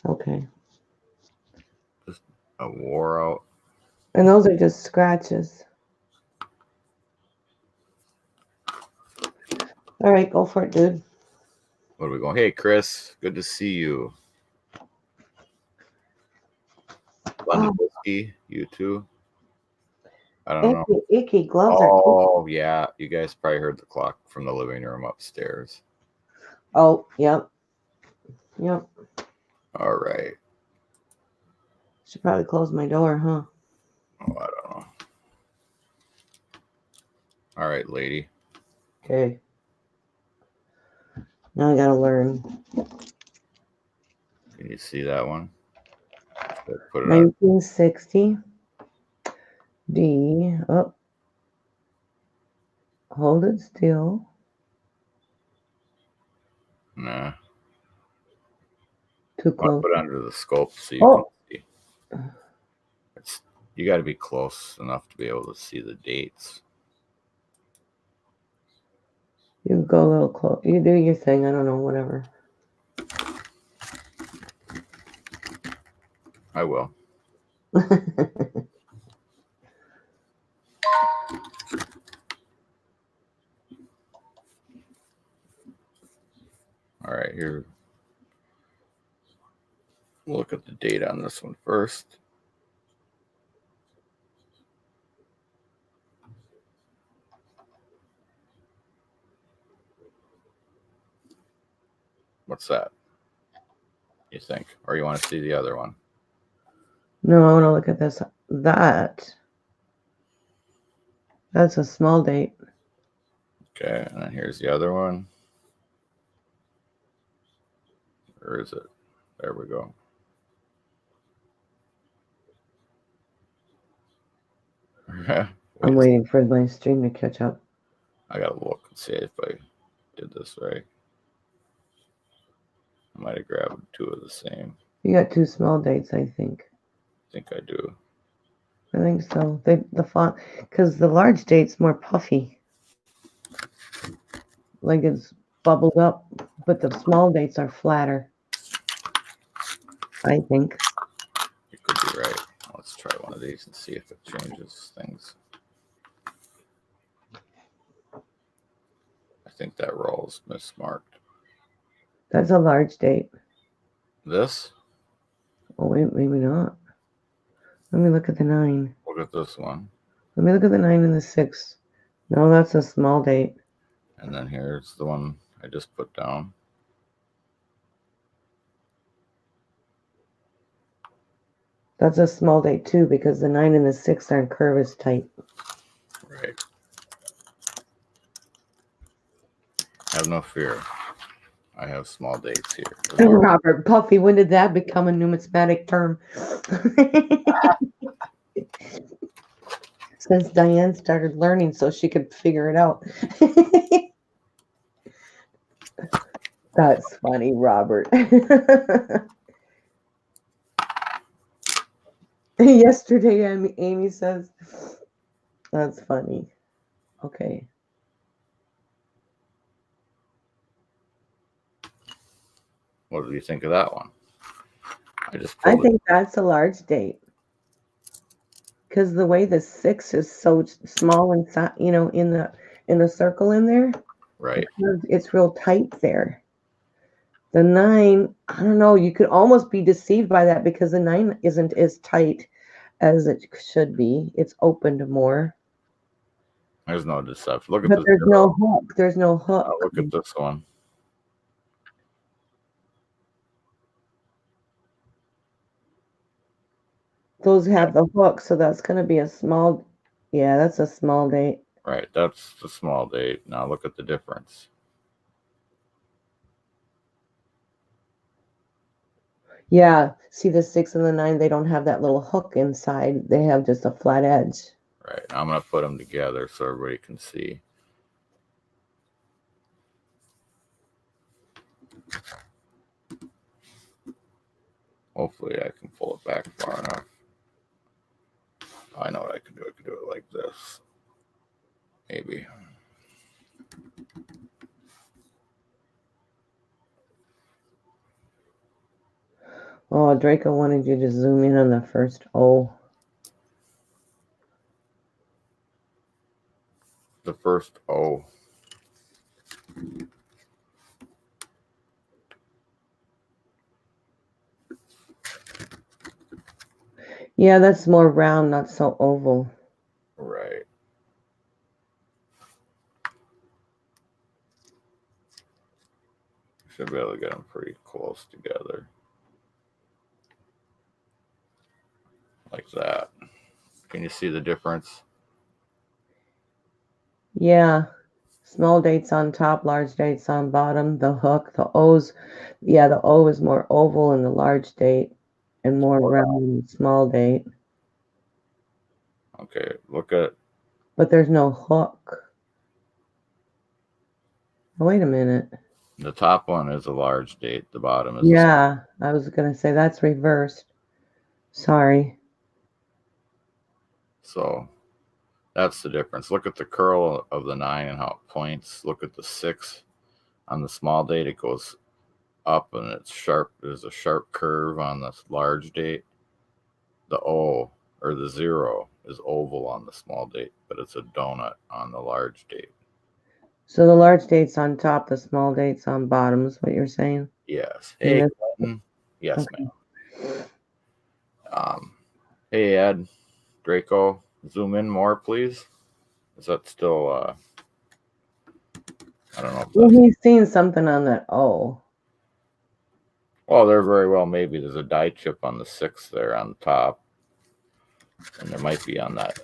Speaker 1: Okay.
Speaker 2: Just a wore out.
Speaker 1: And those are just scratches. All right, go for it, dude.
Speaker 2: What are we going? Hey, Chris. Good to see you. London Whiskey, you too. I don't know.
Speaker 1: Icky gloves are...
Speaker 2: Oh, yeah. You guys probably heard the clock from the living room upstairs.
Speaker 1: Oh, yep. Yep.
Speaker 2: All right.
Speaker 1: Should probably close my door, huh?
Speaker 2: Oh, I don't know. All right, lady.
Speaker 1: Okay. Now I gotta learn.
Speaker 2: Can you see that one? Put it on.
Speaker 1: 1960. D. Oh. Hold it still.
Speaker 2: Nah.
Speaker 1: Too
Speaker 2: I'll
Speaker 1: close.
Speaker 2: put it under the scope so you
Speaker 1: Oh.
Speaker 2: can see. You got to be close enough to be able to see the dates.
Speaker 1: You go a little close. You do your thing. I don't know. Whatever.
Speaker 2: I will. All right, here. We'll look at the date on this one first. What's that? You think? Or you want to see the other one?
Speaker 1: No, I want to look at this. That's a small date.
Speaker 2: Okay, and then here's the other one. Where is it? There we go.
Speaker 1: I'm waiting for my stream to catch up.
Speaker 2: I gotta look and see if I did this right. I might have grabbed two of the same.
Speaker 1: You got two small dates, I think.
Speaker 2: I think I do.
Speaker 1: I think so. The font, because the large date's more puffy, like it's bubbled up, but the small dates are flatter. I think.
Speaker 2: You could be right. Let's try one of these and see if it changes things. I think that roll is mismarked.
Speaker 1: That's a large date.
Speaker 2: This?
Speaker 1: Oh wait, maybe not. Let me look at the 9.
Speaker 2: Look at this one.
Speaker 1: Let me look at the 9 and the 6. No, that's a small date.
Speaker 2: And then here's the one I just put down.
Speaker 1: That's a small date too, because the 9 and the 6 aren't curve as tight.
Speaker 2: Right. Have no fear. I have small dates here.
Speaker 1: Robert Puffy, when did that become a numismatic term? Since Diane started learning so she could figure it out. That's funny, Robert. Yesterday, Amy says, that's funny. Okay.
Speaker 2: What do you think of that one?
Speaker 1: I think that's a large date. Because the way the 6 is so small inside, in the circle in there.
Speaker 2: Right.
Speaker 1: It's real tight there. The 9, I don't know, you could almost be deceived by that because the 9 isn't as tight as it should be. It's opened more.
Speaker 2: There's no deception. Look at
Speaker 1: but
Speaker 2: this.
Speaker 1: There's no hook. There's no hook.
Speaker 2: Look at this one.
Speaker 1: Those have the hook, so that's going to be a small. Yeah, that's a small date.
Speaker 2: Right, that's the small date. Now look at the difference.
Speaker 1: Yeah, see the 6 and the 9, they don't have that little hook inside. They have just a flat edge.
Speaker 2: Right, now I'm going to put them together so everybody can see. Hopefully I can pull it back far enough. I know what I can do. I can do it like this. Maybe.
Speaker 1: Oh, Draco wanted you to zoom in on the first O.
Speaker 2: The first O.
Speaker 1: Yeah, that's more round, not so oval.
Speaker 2: Right. Should be able to get them pretty close together. Like that. Can you see the difference?
Speaker 1: Yeah. Small dates on top, large dates on bottom. The hook, the O's. Yeah, the O is more oval in the large date and more round in the small date.
Speaker 2: Okay, look at
Speaker 1: But there's no hook. Oh, wait a minute.
Speaker 2: the top one is a large date. The bottom is
Speaker 1: Yeah, I was going to say that's reversed. Sorry.
Speaker 2: so that's the difference. Look at the curl of the 9 and how it points. Look at the 6 on the small date. It goes up and it's sharp. There's a sharp curve on the large date. The O or the 0 is oval on the small date, but it's a donut on the large date.
Speaker 1: So the large date's on top, the small date's on bottom is what you're saying?
Speaker 2: Yes. Hey, Clinton. Yes,
Speaker 1: Okay.
Speaker 2: ma'am. Hey, Ed, Draco, zoom in more, please. Is that still, I don't know. If
Speaker 1: Well, he's seen something on that O.
Speaker 2: Well, there very well maybe there's a die chip on the 6 there on the top. And there might be on that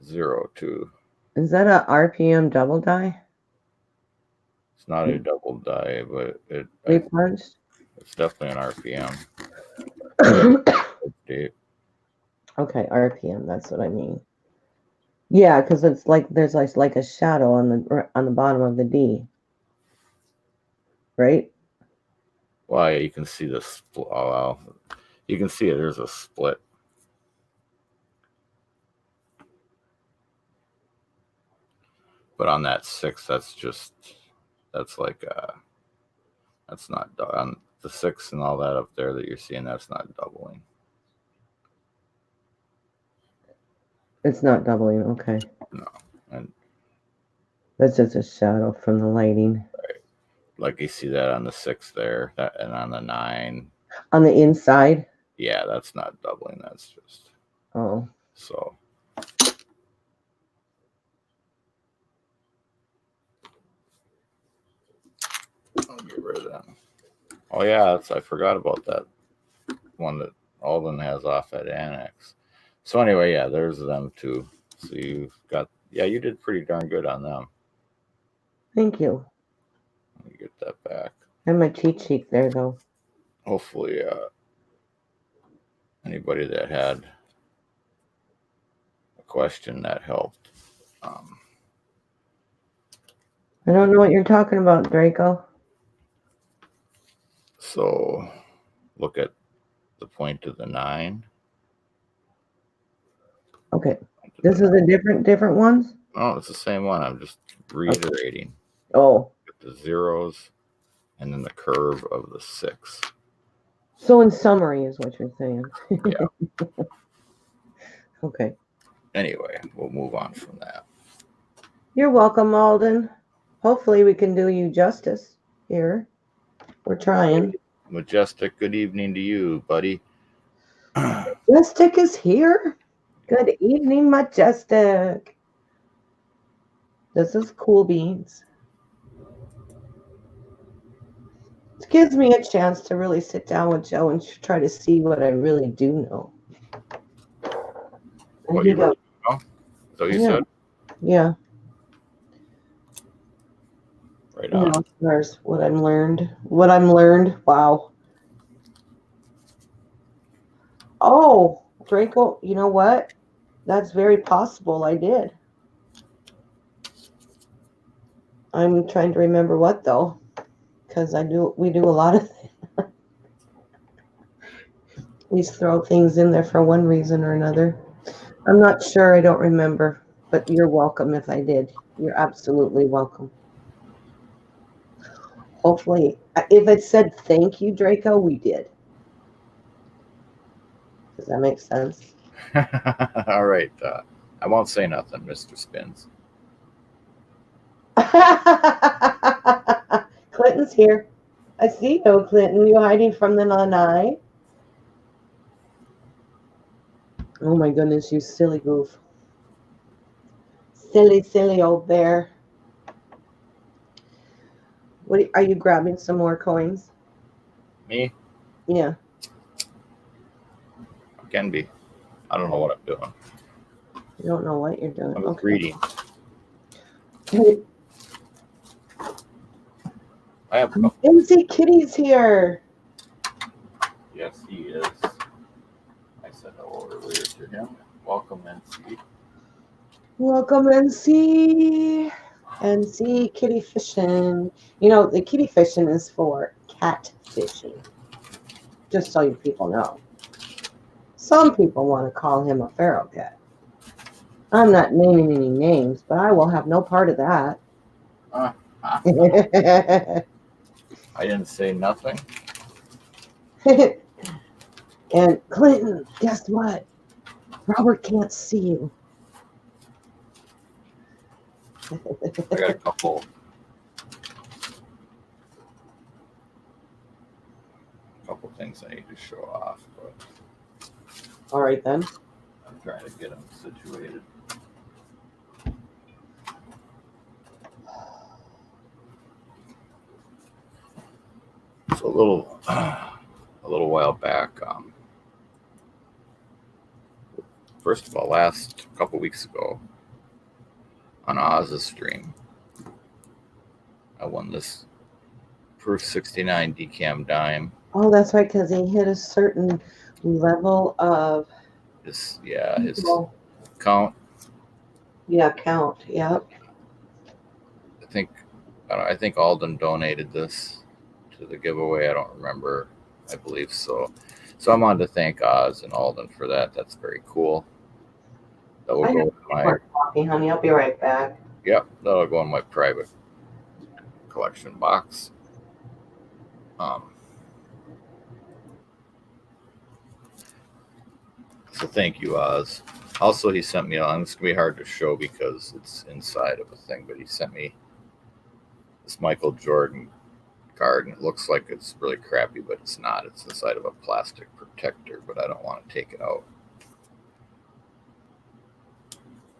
Speaker 2: 0 too.
Speaker 1: Is that a RPM double die?
Speaker 2: It's not a double die, but
Speaker 1: Punched?
Speaker 2: it's definitely an RPM.
Speaker 1: Okay, RPM, that's what I mean. Yeah, because it's like there's like a shadow on the bottom of the D. Right?
Speaker 2: Well, yeah, you can see the split. Oh, well, you can see it. There's a split. But on that 6, that's not on the 6 and all that up there that you're seeing. That's not doubling.
Speaker 1: It's not doubling. Okay.
Speaker 2: No, and
Speaker 1: that's just a shadow from the lighting.
Speaker 2: Right. Like you see that on the 6 there, and on the 9.
Speaker 1: On the inside?
Speaker 2: Yeah, that's not doubling. That's just.
Speaker 1: Oh.
Speaker 2: So. I'll get rid of that. Oh yeah, I forgot about that one that Alden has off at Annex. So anyway, yeah, there's them too. So you've got, you did pretty darn good on them.
Speaker 1: Thank you.
Speaker 2: Let me get that back.
Speaker 1: And my cheat sheet there though.
Speaker 2: Hopefully, anybody that had a question that helped.
Speaker 1: I don't know what you're talking about, Draco.
Speaker 2: So look at the point of the 9.
Speaker 1: Okay. This is a different ones?
Speaker 2: No, it's the same one. I'm just reiterating.
Speaker 1: Okay. Oh.
Speaker 2: The 0s and then the curve of the 6.
Speaker 1: So in summary is what you're saying.
Speaker 2: Yeah.
Speaker 1: Okay.
Speaker 2: Anyway, we'll move on from that.
Speaker 1: You're welcome, Alden. Hopefully we can do you justice here. We're trying.
Speaker 2: Majestic, good evening to you, buddy.
Speaker 1: Majestic is here. Good evening, Majestic. This is Cool Beans. It gives me a chance to really sit down with Joe and try to see what I really do know.
Speaker 2: What you really know? Is that what you said?
Speaker 1: Yeah.
Speaker 2: Right on.
Speaker 1: As far as what I'm learned. Wow. Oh, Draco, you know what? That's very possible. I did. I'm trying to remember what though, because we do a lot of things. We throw things in there for one reason or another. I'm not sure. I don't remember, but you're welcome if I did. You're absolutely welcome. Hopefully, if it said thank you, Draco, we did. Does that make sense?
Speaker 2: All right. I won't say nothing, Mr. Spins.
Speaker 1: Clinton's here. I see you, Clinton. You hiding from the lanai? Oh my goodness, you silly goof. Silly old bear. What are you grabbing some more coins?
Speaker 2: Me?
Speaker 1: Yeah.
Speaker 2: Can be. I don't know what I'm doing.
Speaker 1: You don't know what you're doing.
Speaker 2: I'm reading. I have a couple.
Speaker 1: NC Kitty's here.
Speaker 2: Yes, he is. I said hello earlier to him. Welcome, NC.
Speaker 1: Welcome, NC. NC Kitty Fishing. You know, the kitty fishing is for cat fishing. Just so you people know. Some people want to call him a feral cat. I'm not naming any names, but I will have no part of that.
Speaker 2: I didn't say nothing.
Speaker 1: And Clinton, guess what? Robert can't see you.
Speaker 2: I got a couple things I need to show off, but
Speaker 1: All right, then.
Speaker 2: I'm trying to get them situated. So a little while back, first of all, last couple weeks ago on Oz's stream, I won this Proof 69 decam dime.
Speaker 1: Oh, that's right, because he hit a certain level of
Speaker 2: His
Speaker 1: well,
Speaker 2: count.
Speaker 1: yeah, count. Yep.
Speaker 2: I think Alden donated this to the giveaway. I don't remember. I believe so. So I wanted to thank Oz and Alden for that. That's very cool. That will go in my
Speaker 1: coffee, honey. I'll be right back.
Speaker 2: Yep, that'll go in my private collection box. So thank you, Oz. Also, he sent me on. It's gonna be hard to show because it's inside of a thing, but he sent me this Michael Jordan card, and it looks like it's really crappy, but it's not. It's inside of a plastic protector, but I don't want to take it out.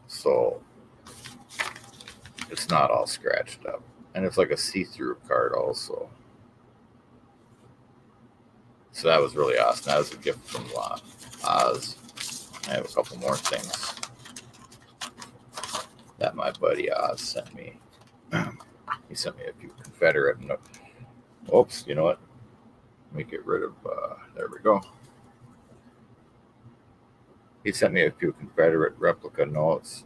Speaker 2: So it's not all scratched up, and it's like a see-through card also. So that was really awesome. That was a gift from Oz. I have a couple more things that my buddy Oz sent me. He sent me a few Confederate. Oops, you know what? Let me get rid of. There we go. He sent me a few Confederate replica notes,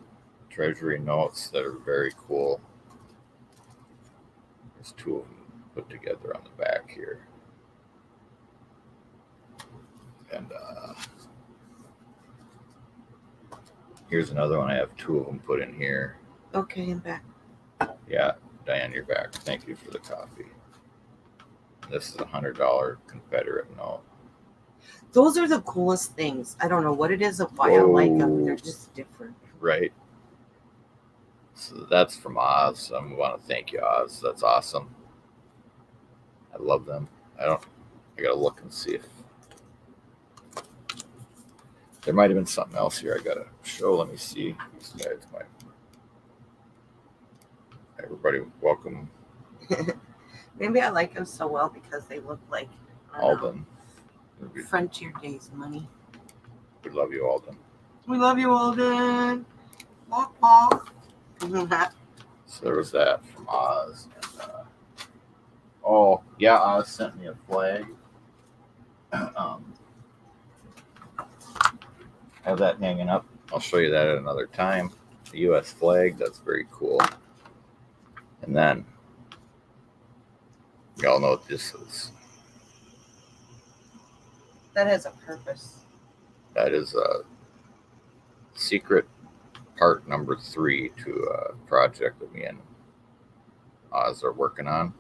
Speaker 2: treasury notes that are very cool. There's two of them put together on the back here. And here's another one. I have two of them put in here.
Speaker 1: Okay, I'm back.
Speaker 2: Yeah, Diane, you're back. Thank you for the coffee. This is $100 Confederate note.
Speaker 4: Those are the coolest things. I don't know what it is of why I like them. They're just different.
Speaker 2: Right. So that's from Oz. I want to thank you, Oz. That's awesome. I love them. I gotta look and see if there might have been something else here I gotta show. Let me see. These guys might. Everybody, welcome.
Speaker 4: Maybe I like them so well because they look like
Speaker 2: Alden.
Speaker 4: Frontier Days money.
Speaker 2: We love you, Alden.
Speaker 4: We love you, Alden. Walk, walk.
Speaker 2: So there was that from Oz. And, oh, yeah, Oz sent me a flag. I have that hanging up. I'll show you that at another time. The U.S. flag, that's very cool. And then, y'all know what this is.
Speaker 4: That has a purpose.
Speaker 2: That is a secret part number 3 to a project that me and Oz are working on.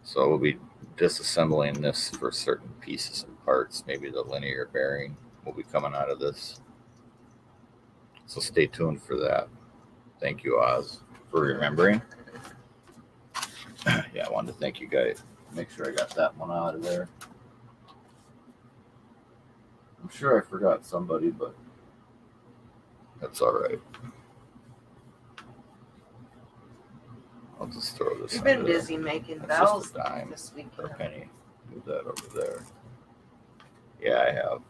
Speaker 2: So we'll be disassembling this for certain pieces and parts. Maybe the linear bearing will be coming out of this. So stay tuned for that. Thank you, Oz, for remembering. Yeah, I wanted to thank you guys. Make sure I got that one out of there. I'm sure I forgot somebody, but that's all right. I'll just throw this.
Speaker 4: You've been
Speaker 2: under
Speaker 4: busy making
Speaker 2: That's
Speaker 4: bells
Speaker 2: just a dime
Speaker 4: this week.
Speaker 2: or a penny. Move that over there. Yeah, I have.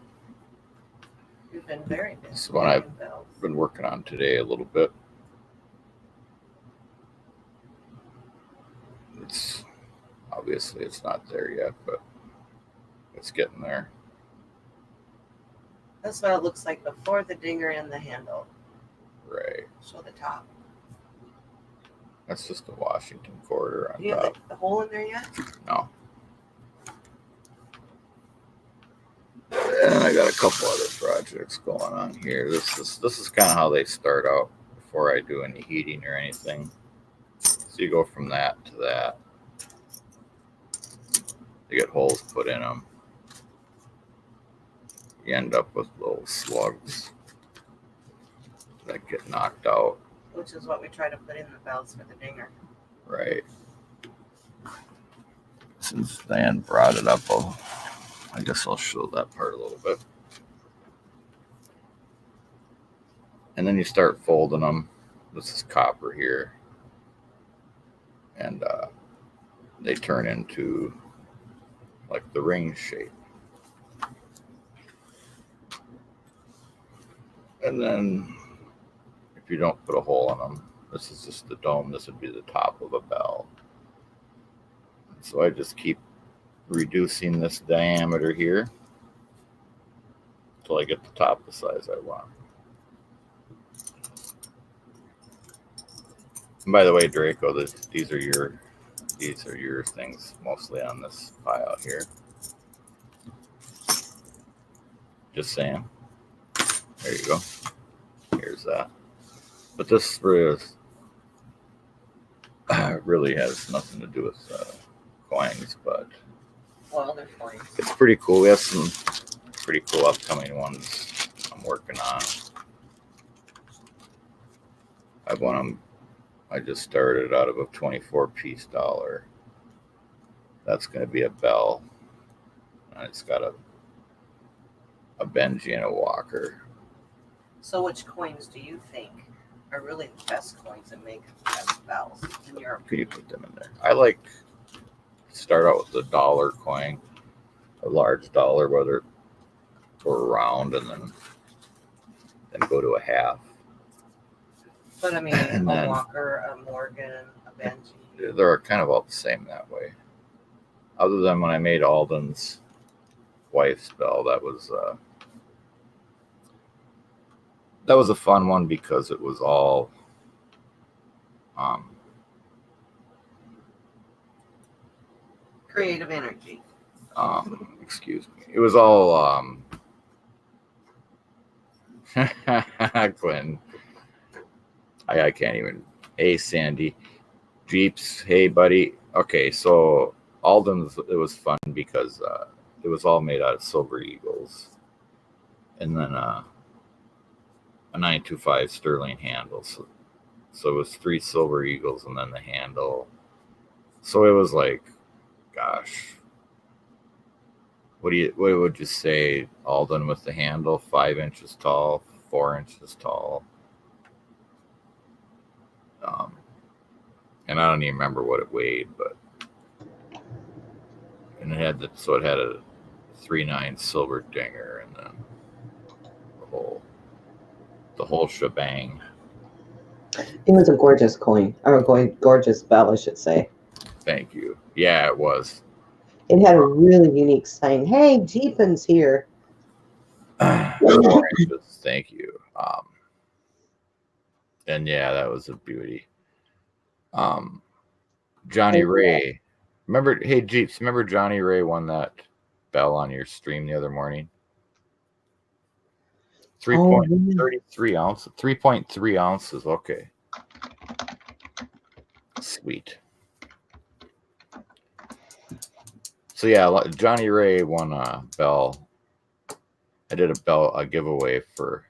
Speaker 4: You've been very busy
Speaker 2: This is what
Speaker 4: making bells.
Speaker 2: Been working on today a little bit. it's obviously it's not there yet, but it's getting there.
Speaker 4: That's what it looks like before the dinger and the handle.
Speaker 2: Right.
Speaker 4: Show the top.
Speaker 2: That's just a Washington quarter on
Speaker 4: Do you have
Speaker 2: top.
Speaker 4: the hole in there yet?
Speaker 2: No. And I got a couple other projects going on here. This is kind of how they start out before I do any heating or anything. So you go from that to that. You get holes put in them. You end up with little slugs that get knocked out.
Speaker 4: Which is what we try to put in the bells for the dinger.
Speaker 2: Right. Since Dan brought it up, I guess I'll show that part a little bit. And then you start folding them. This is copper here. And they turn into like the ring shape. And then if you don't put a hole in them, this is just the dome. This would be the top of a bell. So I just keep reducing this diameter here until I get the top the size I want. And by the way, Draco, these are your things mostly on this pile here. Just saying. There you go. Here's that. But this really has nothing to do with coins, but
Speaker 4: Well, they're coins.
Speaker 2: it's pretty cool. We have some pretty cool upcoming ones I'm working on. I have one I just started out of a 24-piece dollar. That's going to be a bell. And it's got a Benji and a Walker.
Speaker 4: So which coins do you think are really the best coins that make the best bells in your
Speaker 2: Could you put them in there? I like start out with the dollar coin, a large dollar, whether or round, and then go to a half.
Speaker 4: But I mean,
Speaker 2: And
Speaker 4: a
Speaker 2: then-
Speaker 4: Walker, a Morgan, a Benji.
Speaker 2: They're kind of all the same that way. Other than when I made Alden's wife's bell, that was a fun one because it was all
Speaker 4: Creative energy.
Speaker 2: excuse me. It was all Glenn. I can't even. Hey, Sandy. Jeeps. Hey, buddy. Okay, so Alden's, it was fun because it was all made out of Silver Eagles. And then a 925 Sterling handle. So it was 3 Silver Eagles and then the handle. So it was like, gosh. What would you say, Alden, with the handle? 5 inches tall, 4 inches tall. And I don't even remember what it weighed, but and it had a 3/9 silver dinger and then the whole shebang.
Speaker 1: It was a gorgeous coin, or gorgeous bell, I should say.
Speaker 2: Thank you. Yeah, it was.
Speaker 1: It had a really unique sign. Hey, Jeepin's here.
Speaker 2: 4 inches. Thank you. And yeah, that was a beauty. Johnny Ray. Remember, hey Jeeps, remember Johnny Ray won that bell on your stream the other morning? 3.33 ounces. 3.3 ounces. Okay. Sweet. So yeah, Johnny Ray won a bell. I did a giveaway for.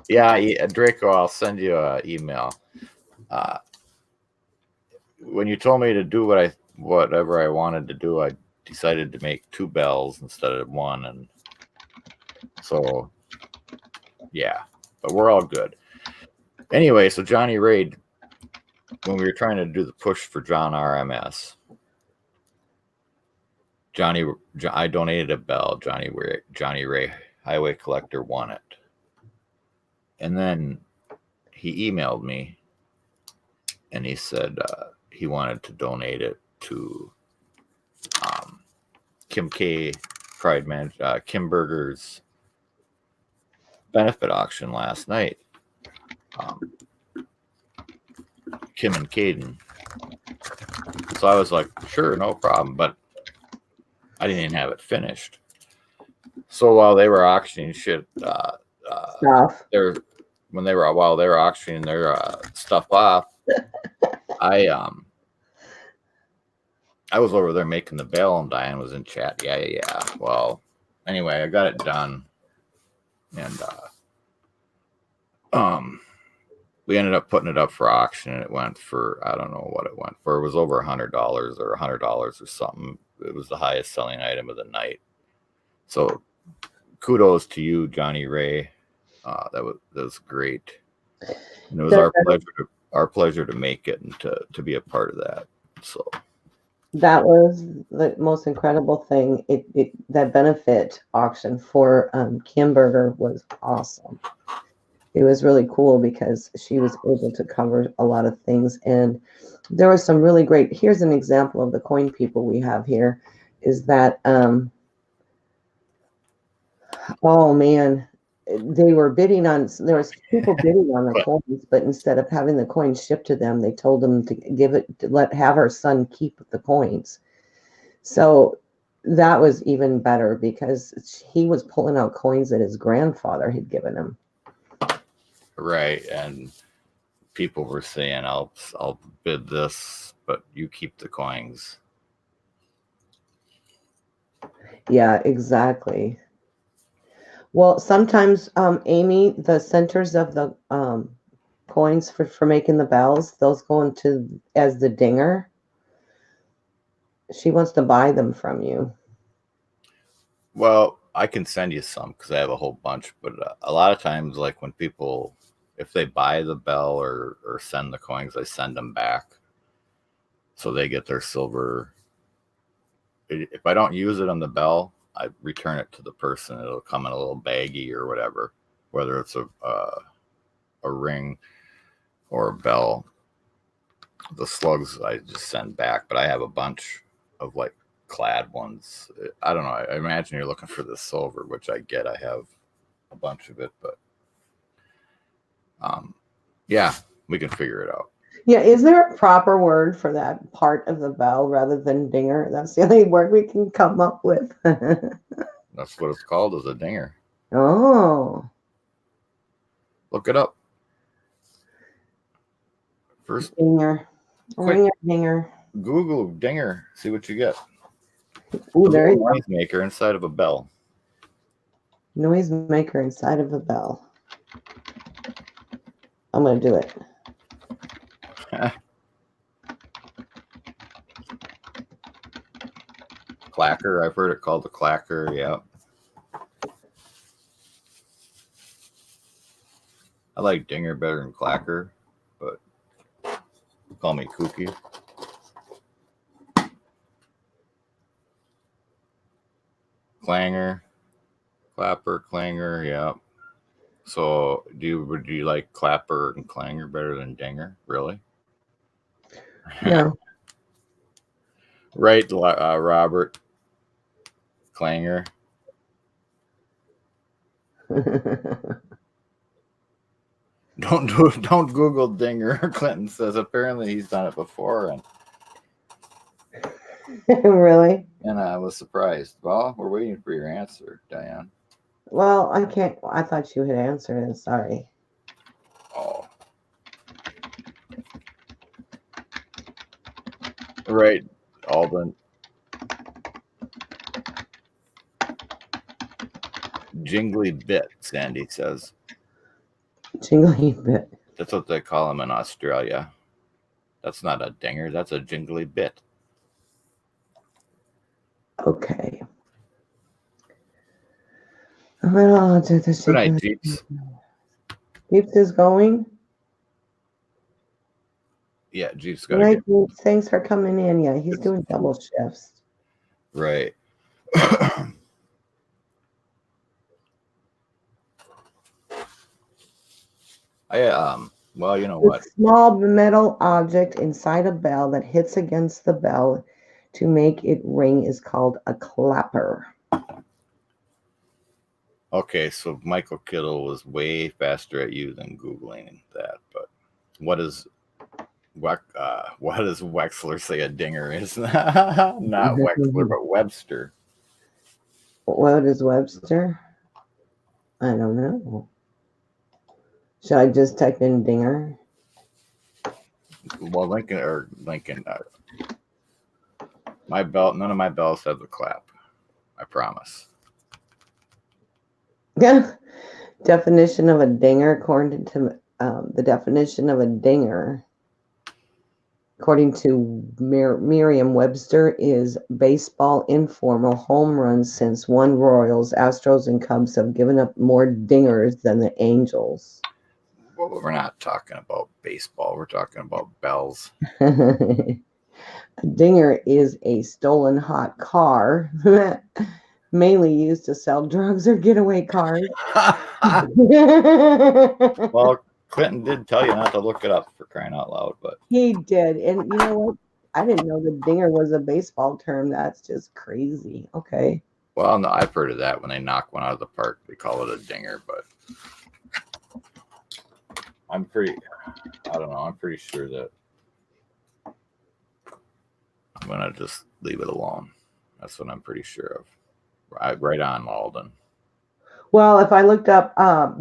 Speaker 2: Yeah, Draco, I'll send you an email. When you told me to do whatever I wanted to do, I decided to make 2 bells instead of 1, and so yeah, but we're all good. Anyway, so Johnny Ray, when we were trying to do the push for John RMS, I donated a bell. Johnny Ray Highway Collector won it. And then he emailed me and he said he wanted to donate it to Kim K. Pride Man, Kim Berger's benefit auction last night. Kim and Caden. So I was like, sure, no problem. But I didn't even have it finished. So while they were auctioning shit,
Speaker 1: Stuff.
Speaker 2: while they were auctioning their stuff off, I was over there making the bail, and Diane was in chat. Yeah. Well, anyway, I got it done, and we ended up putting it up for auction, and it went for, I don't know what it went for. It was over $100 or $100 or something. It was the highest selling item of the night. So kudos to you, Johnny Ray. That was great. And it was our pleasure to make it and to be a part of that. So
Speaker 1: that was the most incredible thing. That benefit auction for Kim Berger was awesome. It was really cool because she was able to cover a lot of things, and there was some really great. Here's an example of the coin people we have here. Is that oh man, there was people bidding on the coins, but instead of having the coins shipped to them, they told them to have her son keep the coins. So that was even better because he was pulling out coins that his grandfather had given him.
Speaker 2: Right, and people were saying, I'll bid this, but you keep the coins.
Speaker 1: Yeah, exactly. Well, sometimes, Amy, the centers of the coins for making the bells, those go into as the dinger. She wants to buy them from you.
Speaker 2: Well, I can send you some because I have a whole bunch, but a lot of times, like when people, if they buy the bell or send the coins, I send them back so they get their silver. If I don't use it on the bell, I return it to the person. It'll come in a little baggie or whatever, whether it's a ring or a bell. The slugs I just send back, but I have a bunch of like clad ones. I don't know. I imagine you're looking for the silver, which I get. I have a bunch of it, but yeah, we can figure it out.
Speaker 1: Yeah, is there a proper word for that part of the bell rather than dinger? That's the only word we can come up with.
Speaker 2: That's what it's called, is a dinger.
Speaker 1: Oh.
Speaker 2: Look it up. First,
Speaker 1: Dinger. Ring a dinger.
Speaker 2: Google dinger. See what you get.
Speaker 1: Ooh, there you go.
Speaker 2: Noise maker inside of a bell.
Speaker 1: Noise maker inside of a bell. I'm going to do it.
Speaker 2: Clacker. I've heard it called a clacker. Yeah. I like dinger better than clacker, but call me kooky. Clanger, clapper, clanger. Yeah. So would you like clapper and clanger better than dinger? Really?
Speaker 1: No.
Speaker 2: Right, Robert. Clanger. Don't Google dinger. Clinton says apparently he's done it before,
Speaker 1: Really?
Speaker 2: and I was surprised. Well, we're waiting for your answer, Diane.
Speaker 1: Well, I can't. I thought you had answered it. Sorry.
Speaker 2: Oh, right, Alden. Jingly bit, Sandy says.
Speaker 1: Jingly bit.
Speaker 2: That's what they call them in Australia. That's not a dinger. That's a jingly bit.
Speaker 1: Okay. Well,
Speaker 2: Good night, Jeeps.
Speaker 1: Jeeps is going.
Speaker 2: Yeah, Jeeps
Speaker 1: Good
Speaker 2: got to
Speaker 1: night,
Speaker 2: get.
Speaker 1: Jeeps. Thanks for coming in. Yeah, he's doing double shifts.
Speaker 2: Right. Well, you know
Speaker 1: The
Speaker 2: what?
Speaker 1: small metal object inside a bell that hits against the bell to make it ring is called a clapper.
Speaker 2: Okay, so Michael Kittle was way faster at you than Googling that. But what does Wexler say a dinger is? Not Wexler, but Webster.
Speaker 1: What is Webster? I don't know. Should I just type in dinger?
Speaker 2: Well, Lincoln. My belt. None of my bells have the clap. I promise.
Speaker 1: Definition of a dinger, according to the definition of a dinger, according to Merriam-Webster, is baseball informal home runs since one Royals, Astros, and Cubs have given up more dingers than the Angels.
Speaker 2: Well, we're not talking about baseball. We're talking about bells.
Speaker 1: A dinger is a stolen hot car, mainly used to sell drugs or getaway cars.
Speaker 2: Well, Clinton did tell you not to look it up, for crying out loud, but
Speaker 1: He did. And you know what? I didn't know the dinger was a baseball term. That's just crazy. Okay.
Speaker 2: well, no, I've heard of that when they knock one out of the park. They call it a dinger, but I don't know. I'm pretty sure that I'm going to just leave it alone. That's what I'm pretty sure of. Right on, Alden.
Speaker 1: Well, if I looked up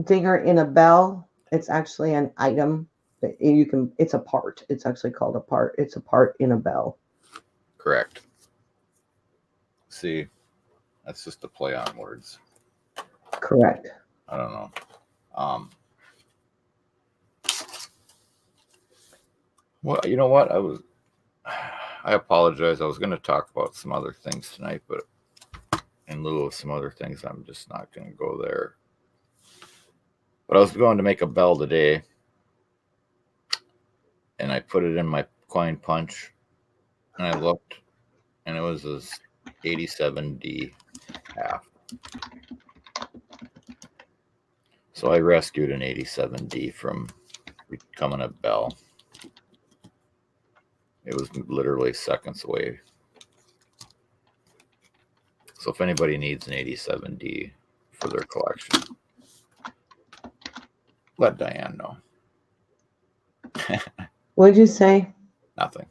Speaker 1: dinger in a bell, it's actually an item. It's a part. It's actually called a part. It's a part in a bell.
Speaker 2: Correct. See, that's just a play on words.
Speaker 1: Correct.
Speaker 2: I don't know. Well, you know what? I apologize. I was going to talk about some other things tonight, but in lieu of some other things, I'm just not going to go there. But I was going to make a bell today, and I put it in my coin punch, and I looked, and it was this 87D half. So I rescued an 87D from becoming a bell. It was literally seconds away. So if anybody needs an 87D for their collection, let Diane know.
Speaker 1: What'd you say?
Speaker 2: Nothing.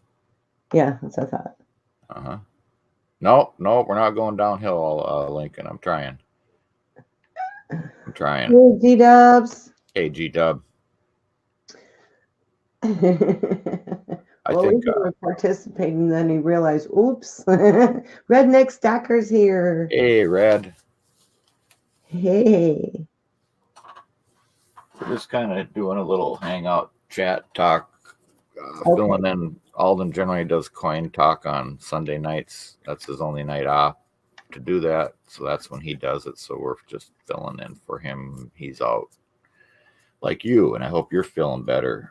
Speaker 1: Yeah, that's what I thought.
Speaker 2: Uh-huh. No, we're not going downhill, Lincoln. I'm trying.
Speaker 1: Hey, G-Dubs.
Speaker 2: Hey, G-Dub.
Speaker 1: Well, at least he was participating, then he realized, oops, Redneck Stacker's here.
Speaker 2: Hey, Red.
Speaker 1: Hey.
Speaker 2: We're just kind of doing a little hangout, chat, talk,
Speaker 1: Okay.
Speaker 2: filling in. Alden generally does coin talk on Sunday nights. That's his only night off to do that. So that's when he does it. So we're just filling in for him. He's out like you, and I hope you're feeling better.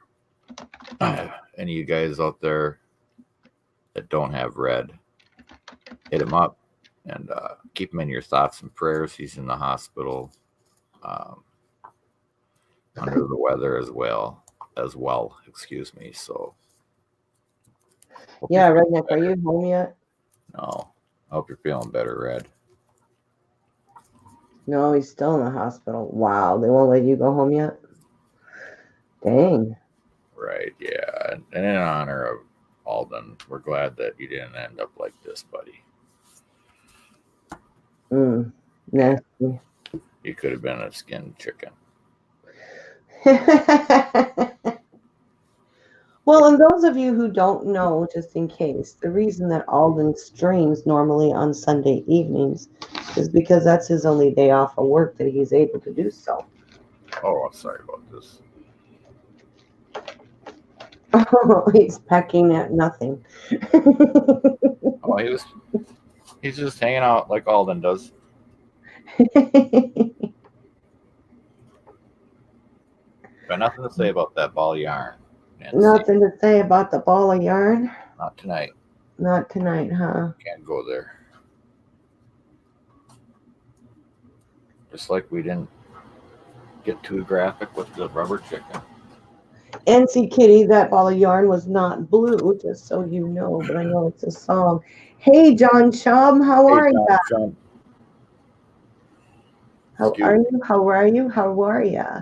Speaker 2: Any of you guys out there that don't have Red, hit him up and keep him in your thoughts and prayers. He's in the hospital, under the weather as well. Excuse me. So
Speaker 1: Yeah, Redneck, are you home yet?
Speaker 2: no, I hope you're feeling better, Red.
Speaker 1: No, he's still in the hospital. Wow, they won't let you go home yet? Dang.
Speaker 2: Right, yeah. And in honor of Alden, we're glad that you didn't end up like this, buddy.
Speaker 1: Nasty.
Speaker 2: You could have been a skinned chicken.
Speaker 1: Well, and those of you who don't know, just in case, the reason that Alden streams normally on Sunday evenings is because that's his only day off of work that he's able to do so.
Speaker 2: Oh, I'm sorry about this.
Speaker 1: He's pecking at nothing.
Speaker 2: Oh, he's just hanging out like Alden does. Got nothing to say about that ball of yarn, Nancy.
Speaker 1: Nothing to say about the ball of yarn?
Speaker 2: Not tonight.
Speaker 1: Not tonight, huh?
Speaker 2: Can't go there. Just like we didn't get too graphic with the rubber chicken.
Speaker 1: NC Kitty, that ball of yarn was not blue, just so you know, but I know it's a song. Hey, John Chum, how
Speaker 2: Hey,
Speaker 1: are you?
Speaker 2: John Trump.
Speaker 1: How
Speaker 2: Excuse
Speaker 1: are
Speaker 2: me.
Speaker 1: you? How are you? How are ya?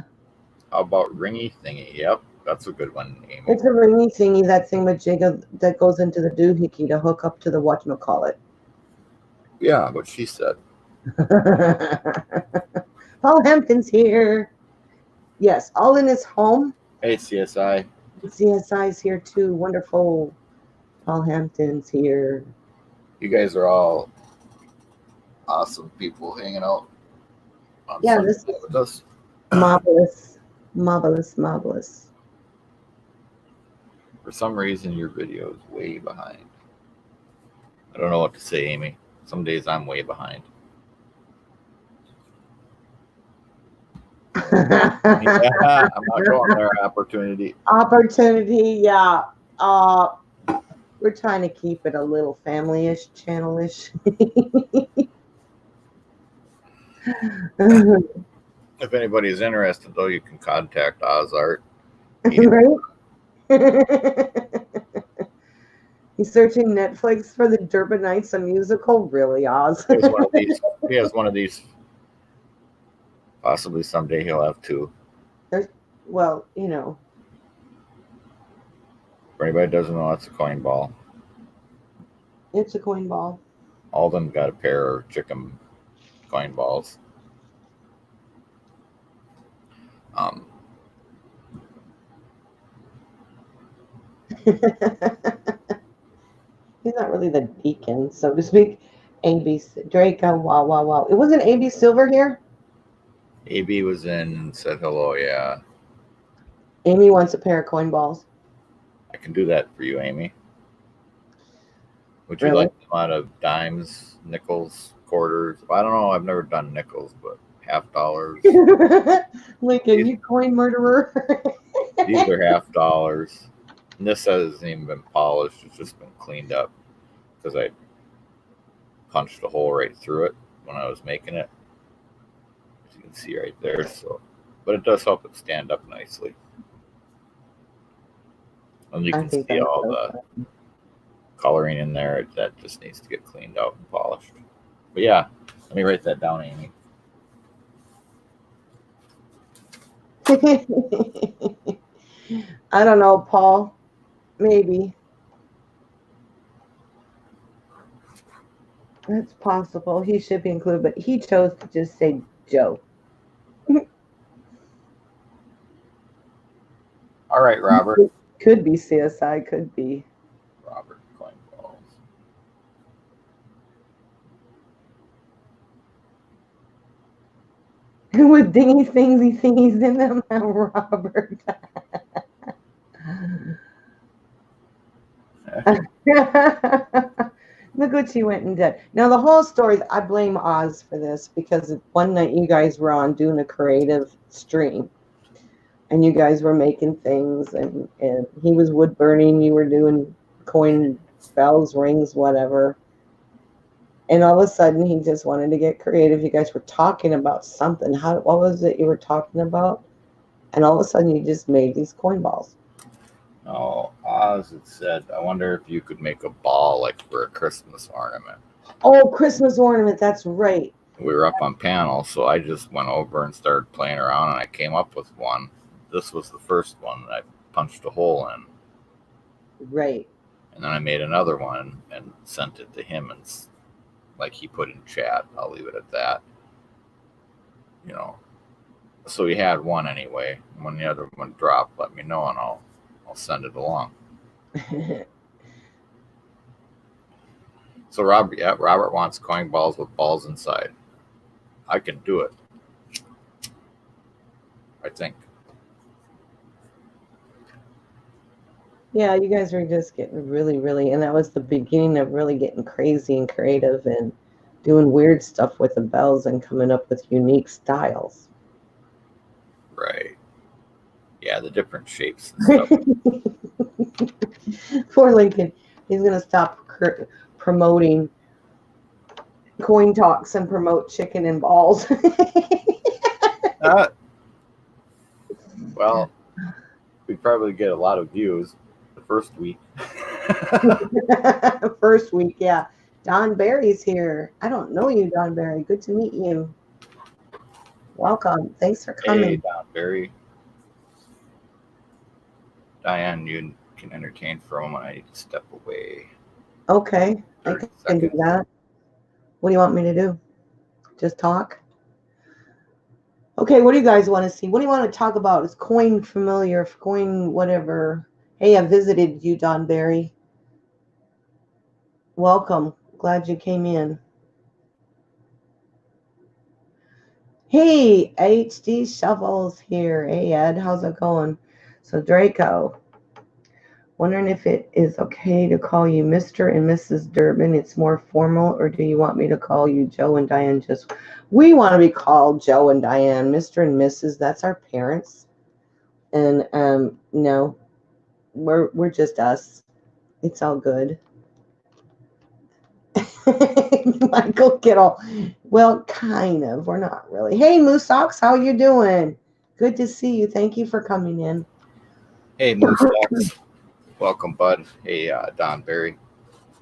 Speaker 2: How about ringy thingy? Yep, that's a good one, Amy.
Speaker 1: It's a ringy thingy, that thing with jigga that goes into the doohickey to hook up to the whatchamacallit.
Speaker 2: Yeah, what she said.
Speaker 1: Paul Hampton's here. Yes, Alden is home.
Speaker 2: Hey, CSI.
Speaker 1: CSI's here too. Wonderful. Paul Hampton's here.
Speaker 2: You guys are all awesome people hanging out on
Speaker 1: Yeah,
Speaker 2: Sunday
Speaker 1: this
Speaker 2: night
Speaker 1: is
Speaker 2: with us.
Speaker 1: marvelous. Marvelous, marvelous.
Speaker 2: For some reason, your video is way behind. I don't know what to say, Amy. Some days I'm way behind. Yeah, I'm not going there. Opportunity.
Speaker 1: Opportunity, yeah. We're trying to keep it a little family-ish, channel-ish.
Speaker 2: If anybody's interested, though, you can contact Ozart.
Speaker 1: Right? He's searching Netflix for the Durbinites, a musical. Really, Oz?
Speaker 2: He has one of these. He has one of these. Possibly someday he'll have two.
Speaker 1: Well, you know.
Speaker 2: For anybody that doesn't know, that's a coin ball.
Speaker 1: It's a coin ball.
Speaker 2: Alden got a pair of chicken coin balls.
Speaker 1: He's not really the deacon, so to speak. AB Draco, wow, wow, wow. It wasn't AB Silver here?
Speaker 2: AB was in and said hello, yeah.
Speaker 1: Amy wants a pair of coin balls.
Speaker 2: I can do that for you, Amy. Would you
Speaker 1: Really?
Speaker 2: like them out of dimes, nickels, quarters? I don't know. I've never done nickels, but $half.
Speaker 1: Like a you coin murderer.
Speaker 2: These are $half. And this hasn't even been polished. It's just been cleaned up because I punched a hole right through it when I was making it. As you can see right there. So, but it does help it stand up nicely. And you can see all the coloring in there. That just needs to get cleaned out and polished. But yeah, let me write that down, Amy.
Speaker 1: I don't know, Paul. Maybe. That's possible. He should be included, but he chose to just say Joe.
Speaker 2: All right, Robert.
Speaker 1: Could be CSI, could be.
Speaker 2: Robert coin balls.
Speaker 1: With dingy thingies in them, Robert. Look what she went and did. Now, the whole story, I blame Oz for this because one night you guys were on doing a creative stream and you guys were making things and he was wood burning, you were doing coin bells, rings, whatever. And all of a sudden, he just wanted to get creative. You guys were talking about something. What was it you were talking about? And all of a sudden, you just made these coin balls.
Speaker 2: Oh, Oz had said, I wonder if you could make a ball like for a Christmas ornament.
Speaker 1: Oh, Christmas ornament. That's right.
Speaker 2: We were up on panel, so I just went over and started playing around, and I came up with one. This was the first one that I punched a hole in.
Speaker 1: Right.
Speaker 2: And then I made another one and sent it to him, and like he put in chat. I'll leave it at that. You know. So he had one anyway. When the other one dropped, let me know, and I'll send it along. So Robert wants coin balls with balls inside. I can do it. I think.
Speaker 1: Yeah, you guys were just getting really, and that was the beginning of really getting crazy and creative and doing weird stuff with the bells and coming up with unique styles.
Speaker 2: Right. Yeah, the different shapes and stuff.
Speaker 1: Poor Lincoln. He's going to stop promoting coin talks and promote chicken and balls.
Speaker 2: Well, we'd probably get a lot of views the first week.
Speaker 1: First week, yeah. Don Barry's here. I don't know you, Don Barry. Good to meet you. Welcome. Thanks for coming.
Speaker 2: Hey, Don Barry. Diane, you can entertain for a moment. I need to step away.
Speaker 1: Okay, I
Speaker 2: 30
Speaker 1: can do
Speaker 2: seconds.
Speaker 1: that. What do you want me to do? Just talk? Okay, what do you guys want to see? What do you want to talk about? Is coin familiar? Coin whatever? Hey, I visited you, Don Barry. Welcome. Glad you came in. Hey, HD Shovels here. Hey, Ed, how's it going? So, Draco, wondering if it is okay to call you Mr. and Mrs. Durbin. It's more formal, or do you want me to call you Joe and Diane? We want to be called Joe and Diane, Mr. and Mrs. That's our parents. And no, we're just us. It's all good. Michael Kittle. Well, kind of. We're not really. Hey, Moose Socks, how you doing? Good to see you. Thank you for coming in.
Speaker 2: Hey, Moose Socks. Welcome, bud. Hey, Don Barry.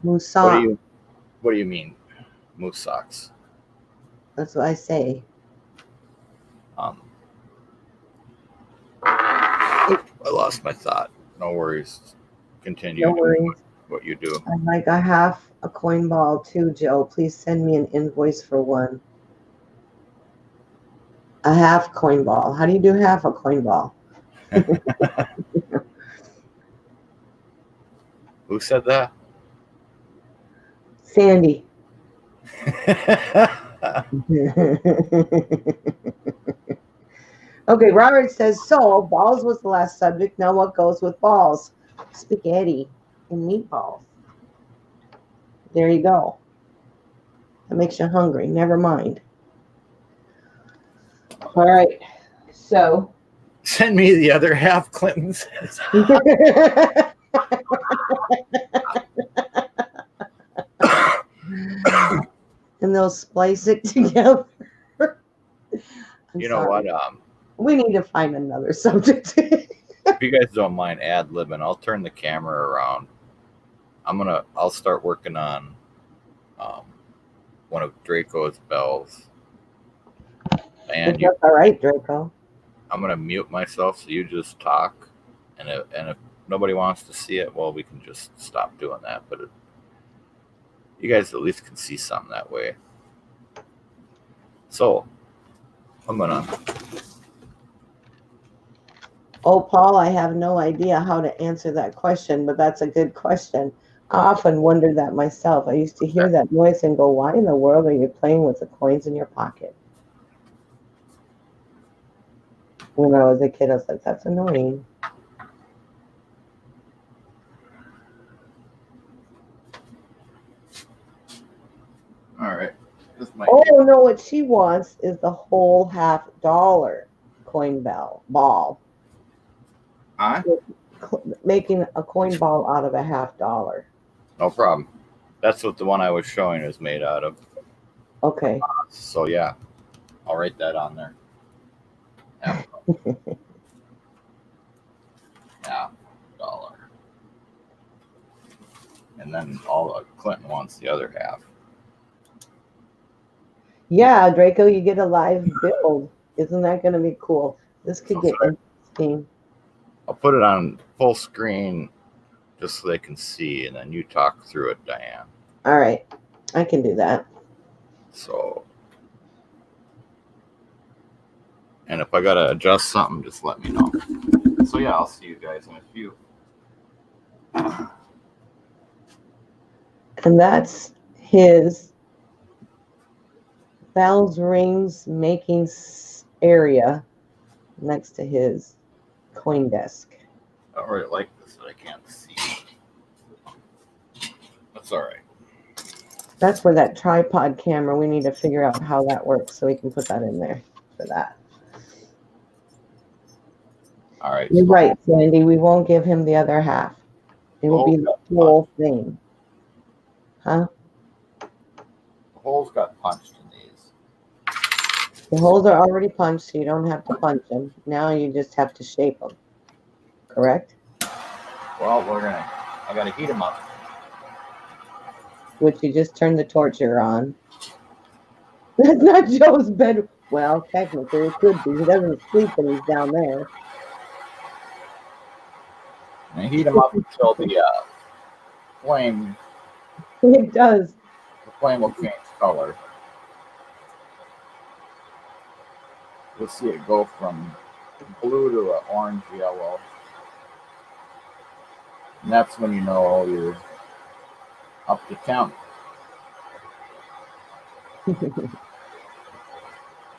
Speaker 1: Moose Socks.
Speaker 2: What do you mean, Moose Socks?
Speaker 1: That's what I say.
Speaker 2: I lost my thought. No worries. Continue
Speaker 1: No worries.
Speaker 2: doing what you do.
Speaker 1: I'd like a half a coin ball too, Joe. Please send me an invoice for one. A half coin ball. How do you do half a coin ball?
Speaker 2: Who said that?
Speaker 1: Sandy. Okay, Robert says, so balls was the last subject. Now what goes with balls? Spaghetti and meatballs. There you go. That makes you hungry. Never mind. All right. So.
Speaker 2: Send me the other half, Clinton says.
Speaker 1: And they'll splice it together.
Speaker 2: You know what?
Speaker 1: We need to find another subject.
Speaker 2: If you guys don't mind ad-libbing, I'll turn the camera around. I'll start working on one of Draco's bells. And
Speaker 1: That's all right, Draco.
Speaker 2: I'm gonna mute myself so you just talk. And if nobody wants to see it, well, we can just stop doing that. But you guys at least can see something that way. So I'm gonna.
Speaker 1: Oh, Paul, I have no idea how to answer that question, but that's a good question. I often wonder that myself. I used to hear that noise and go, why in the world are you playing with the coins in your pocket? When I was a kid, I was like, that's annoying.
Speaker 2: All right.
Speaker 1: Oh, no, what she wants is the whole $50 coin ball.
Speaker 2: Huh?
Speaker 1: Making a coin ball out of a $50.
Speaker 2: No problem. That's what the one I was showing is made out of.
Speaker 1: Okay.
Speaker 2: So yeah, I'll write that on there. $50. And then Clinton wants the other half.
Speaker 1: Yeah, Draco, you get a live build. Isn't that going to be cool? This could get interesting.
Speaker 2: I'll put it on full screen just so they can see, and then you talk through it, Diane.
Speaker 1: All right. I can do that.
Speaker 2: So, and if I got to adjust something, just let me know. So yeah, I'll see you guys in a few.
Speaker 1: And that's his bells, rings, making area next to his coin desk.
Speaker 2: I don't really like this that I can't see. That's all right.
Speaker 1: That's where that tripod camera, we need to figure out how that works so we can put that in there for that.
Speaker 2: All right.
Speaker 1: You're right, Sandy. We won't give him the other half. It will be the whole thing. Huh?
Speaker 2: The holes got punched in these.
Speaker 1: The holes are already punched, so you don't have to punch them. Now you just have to shape them. correct?
Speaker 2: Well, I gotta heat them up.
Speaker 1: Which you just turned the torture on. That's not Joe's bed. Well, technically it could be. He doesn't sleep when he's down there.
Speaker 2: And heat them up until the flame
Speaker 1: It does.
Speaker 2: the flame will change color. You'll see it go from blue to an orange yellow. And that's when you know you're up to temp.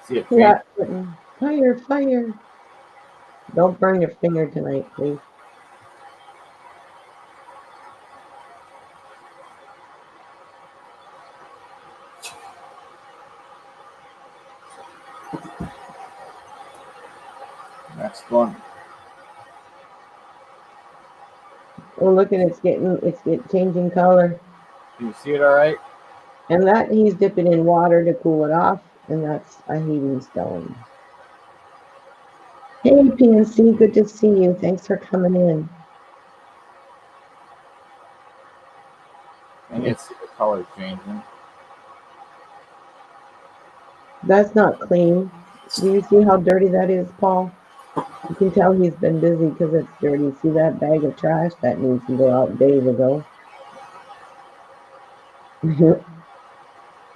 Speaker 2: See it change?
Speaker 1: Yeah. Fire, fire. Don't burn your finger tonight, please.
Speaker 2: Next one.
Speaker 1: Oh, look at it's changing color.
Speaker 2: Can you see it all right?
Speaker 1: And that he's dipping in water to cool it off, and that's a heating stone. Hey, PNC, good to see you. Thanks for coming in.
Speaker 2: And you see the color changing.
Speaker 1: That's not clean. Do you see how dirty that is, Paul? You can tell he's been busy because it's dirty. See that bag of trash? That needs to go out days ago.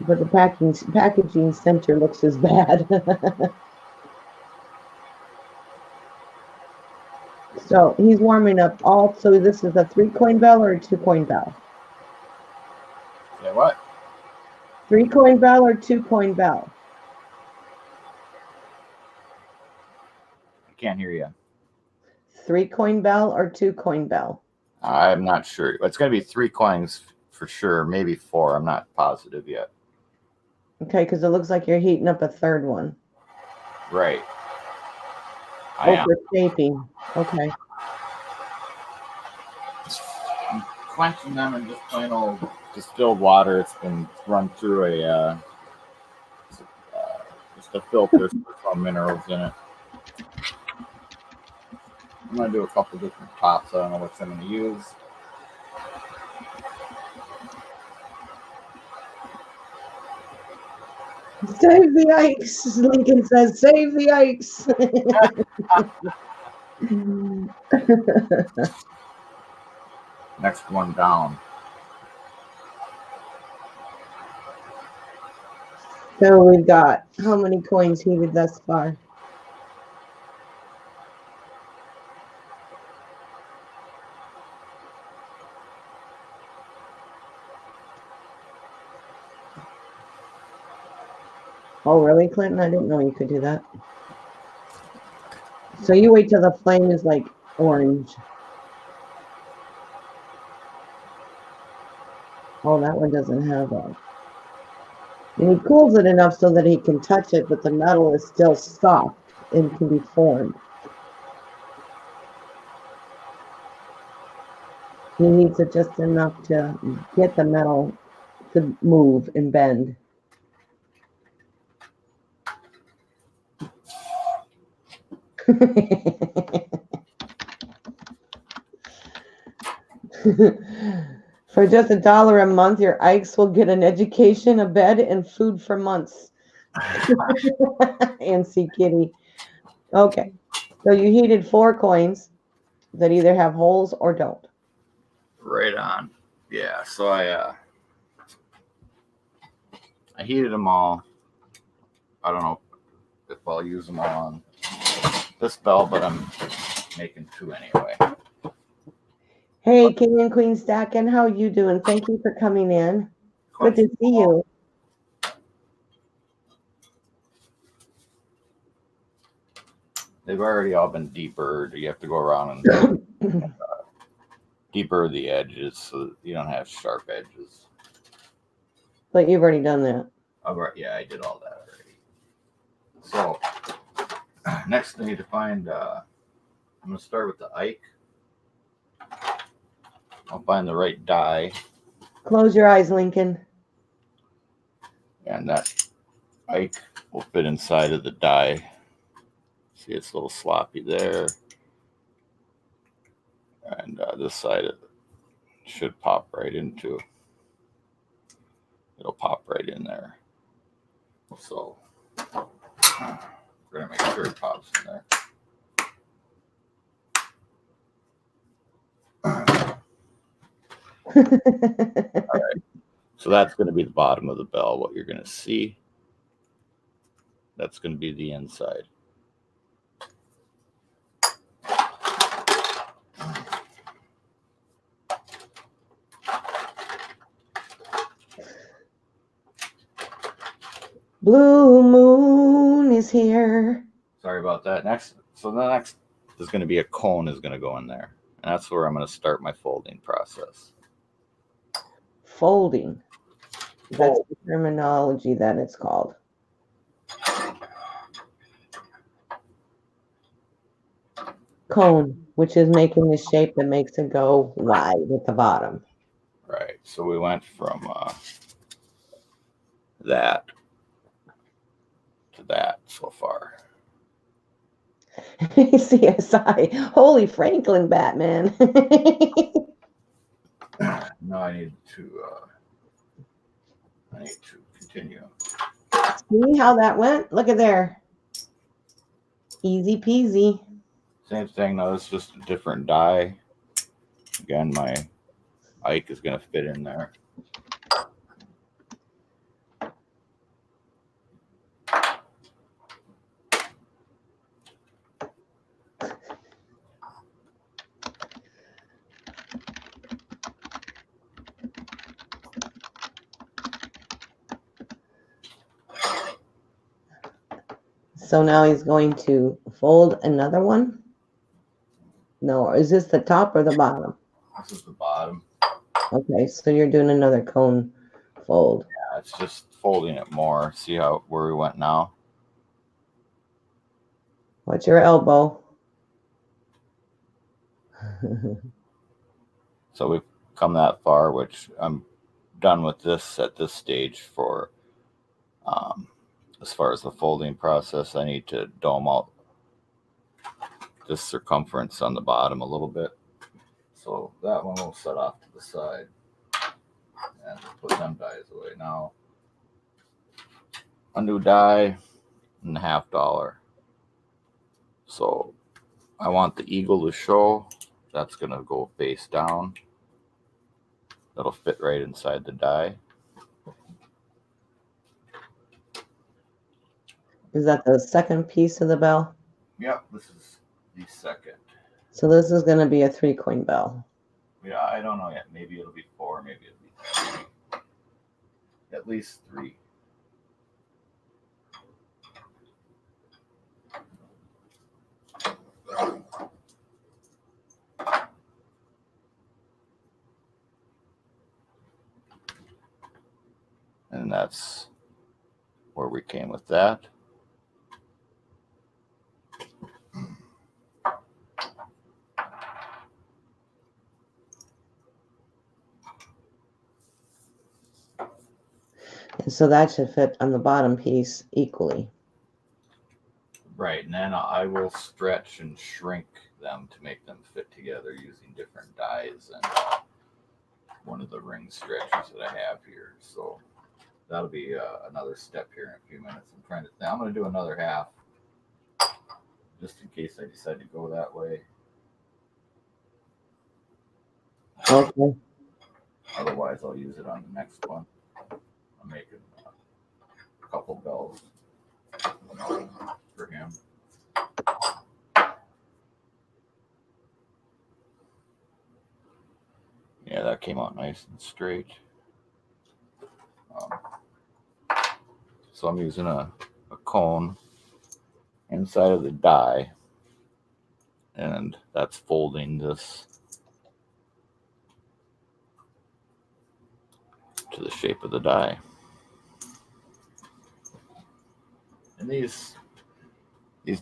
Speaker 1: But the packaging center looks as bad. So he's warming up all. So this is a 3-coin bell or a 2-coin bell?
Speaker 2: Say what?
Speaker 1: 3-coin bell or 2-coin bell?
Speaker 2: I can't hear you.
Speaker 1: 3-coin bell or 2-coin bell?
Speaker 2: I'm not sure. It's going to be 3 coins for sure, maybe 4. I'm not positive yet.
Speaker 1: Okay, because it looks like you're heating up a 3rd one.
Speaker 2: Right.
Speaker 1: For shaping. Okay.
Speaker 2: I'm quenching them in just plain old distilled water. It's been run through just a filter with some minerals in it. I'm going to do a couple different pots. I don't know which I'm going to use.
Speaker 1: Save the ice. Lincoln says, save the ice.
Speaker 2: Next one down.
Speaker 1: So we've got how many coins heated thus far? Oh, really, Clinton? I didn't know you could do that. So you wait till the flame is like orange. Oh, that one doesn't have that. And he cools it enough so that he can touch it, but the metal is still soft and can be formed. He needs it just enough to get the metal to move and bend. For just $1 a month, your Ikes will get an education, a bed, and food for months. And see Kitty. Okay, so you heated 4 coins that either have holes or don't.
Speaker 2: Right on. Yeah, so I heated them all. I don't know if I'll use them all on this bell, but I'm making 2 anyway.
Speaker 1: Hey, King and Queen Stackin', how you doing? Thank you for coming in. Good to see you.
Speaker 2: They've already all been deburred. You have to go around and deburr the edges so that you don't have sharp edges.
Speaker 1: But you've already done that.
Speaker 2: Yeah, I did all that already. So next I need to find, I'm going to start with the Ike. I'll find the right die.
Speaker 1: Close your eyes, Lincoln.
Speaker 2: And that Ike will fit inside of the die. See, it's a little sloppy there. this side it should pop right into. It'll pop right in there. So we're gonna make sure it pops in there. All right. So that's going to be the bottom of the bell. What you're going to see, that's going to be the inside.
Speaker 1: Blue moon is here.
Speaker 2: Sorry about that. Next, so the next is going to be a cone is going to go in there. And that's where I'm going to start my folding process.
Speaker 1: Folding. That's the terminology that it's called. Cone, which is making the shape that makes it go wide at the bottom.
Speaker 2: Right. So we went from that to that so far.
Speaker 1: CSI. Holy Franklin, Batman.
Speaker 2: Now I need to continue.
Speaker 1: See how that went? Look at there. Easy peasy.
Speaker 2: Same thing though, it's just a different die. Again, my Ike is going to fit in there.
Speaker 1: So now he's going to fold another one? No, is this the top or the bottom?
Speaker 2: This is the bottom.
Speaker 1: Okay, so you're doing another cone fold.
Speaker 2: Yeah, it's just folding it more. See where we went now?
Speaker 1: Watch your elbow.
Speaker 2: So we've come that far, which I'm done with this at this stage for as far as the folding process. I need to dome out this circumference on the bottom a little bit. So that one will set off to the side and put them dies away. Now, a new die and $50. So I want the eagle to show. That's going to go face down. That'll fit right inside the die.
Speaker 1: Is that the second piece of the bell?
Speaker 2: Yep, this is the second.
Speaker 1: So this is going to be a 3-coin bell.
Speaker 2: Yeah, I don't know yet. Maybe it'll be 4, maybe it'll be 3. At least 3. And that's where we came with that.
Speaker 1: And so that should fit on the bottom piece equally.
Speaker 2: Right, and then I will stretch and shrink them to make them fit together using different dies and one of the ring stretchers that I have here. So that'll be another step here in a few minutes. I'm trying to think. I'm going to do another half just in case I decide to go that way.
Speaker 1: Okay.
Speaker 2: Otherwise, I'll use it on the next one. I'm making a couple bells for him. Yeah, that came out nice and straight. So I'm using a cone inside of the die, and that's folding this to the shape of the die. And these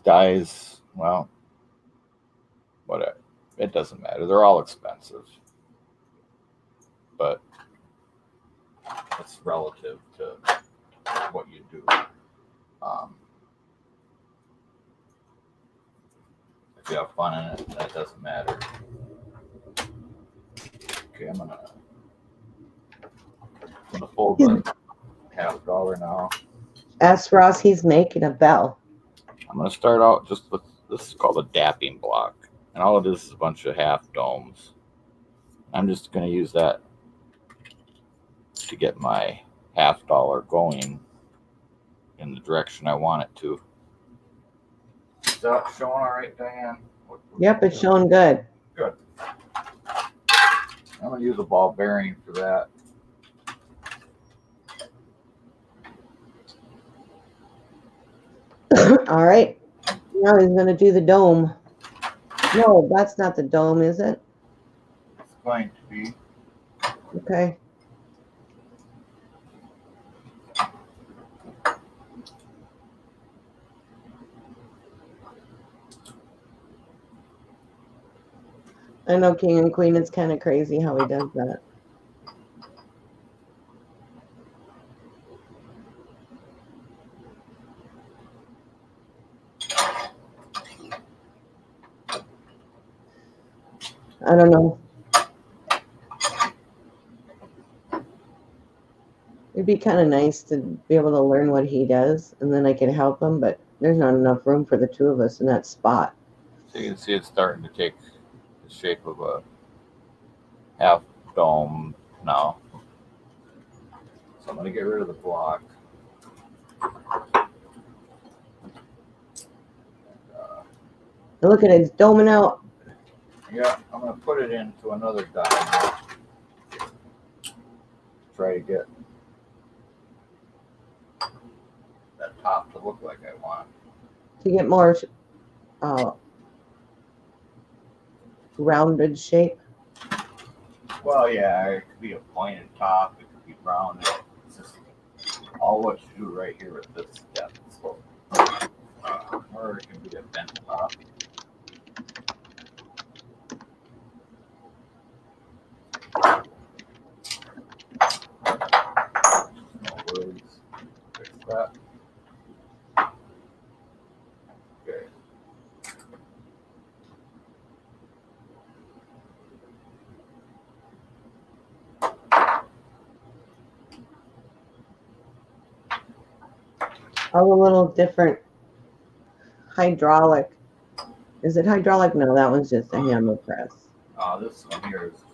Speaker 2: dies, well, whatever. It doesn't matter. They're all expensive. But it's relative to what you do. If you have fun in it, that doesn't matter. I'm gonna fold the $half now.
Speaker 1: Ask Ross, he's making a bell.
Speaker 2: I'm gonna start out just with this is called a dapping block, and all it is a bunch of half domes. I'm just gonna use that to get my $half going in the direction I want it to. Is that showing all right, Diane?
Speaker 1: Yep, it's showing good.
Speaker 2: Good. I'm gonna use a ball bearing for that.
Speaker 1: All right. Now he's going to do the dome. No, that's not the dome, is it?
Speaker 2: It's going to be.
Speaker 1: Okay. I know King and Queen, it's kind of crazy how he does that. I don't know. It'd be kind of nice to be able to learn what he does, and then I can help him, but there's not enough room for the two of us in that spot.
Speaker 2: So you can see it's starting to take the shape of a half dome now. So I'm going to get rid of the block.
Speaker 1: Look at it, it's doming out.
Speaker 2: Yeah, I'm going to put it into another die. Try to get that top to look like I want.
Speaker 1: To get more rounded shape.
Speaker 2: Well, yeah, it could be a pointed top, it could be rounded. It's just all what you do right here with this step. So, or it can be a bent top. No worries. Fix that. Okay.
Speaker 1: All a little different hydraulic. Is it hydraulic? No, that one's just a hammer press.
Speaker 2: This one here is just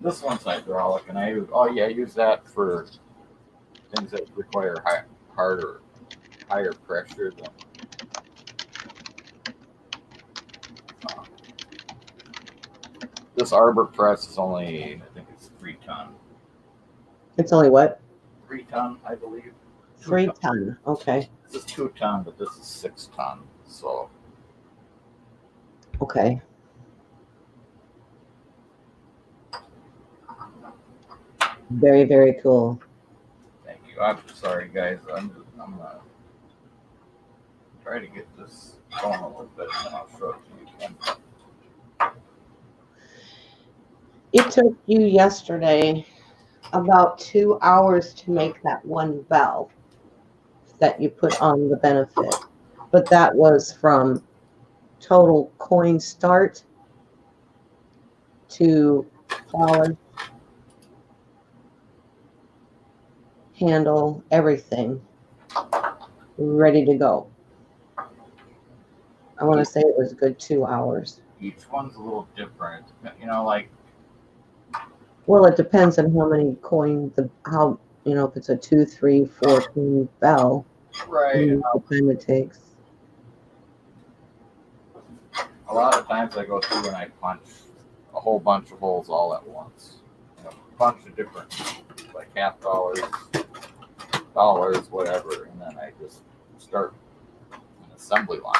Speaker 2: this one's hydraulic, and I use that for things that require higher pressure than. This arbor press is only, I think it's 3 ton.
Speaker 1: It's only what?
Speaker 2: 3 ton, I believe.
Speaker 1: 3 ton. Okay.
Speaker 2: This is 2 ton, but this is 6 ton. So.
Speaker 1: Okay. Very, very cool.
Speaker 2: Thank you. I'm sorry, guys. I'm gonna try to get this going a little bit, and then I'll show it to you again.
Speaker 1: It took you yesterday about 2 hours to make that one bell that you put on the benefit, but that was from total coin start to polish, handle, everything ready to go. I want to say it was a good 2 hours.
Speaker 2: Each one's a little different. You know, like.
Speaker 1: Well, it depends on how many coins, if it's a 2, 3, 4 coin bell,
Speaker 2: Right.
Speaker 1: the time it takes.
Speaker 2: A lot of times I go through and I punch a whole bunch of holes all at once. A bunch of different, like $half, whatever, and then I just start an assembly line.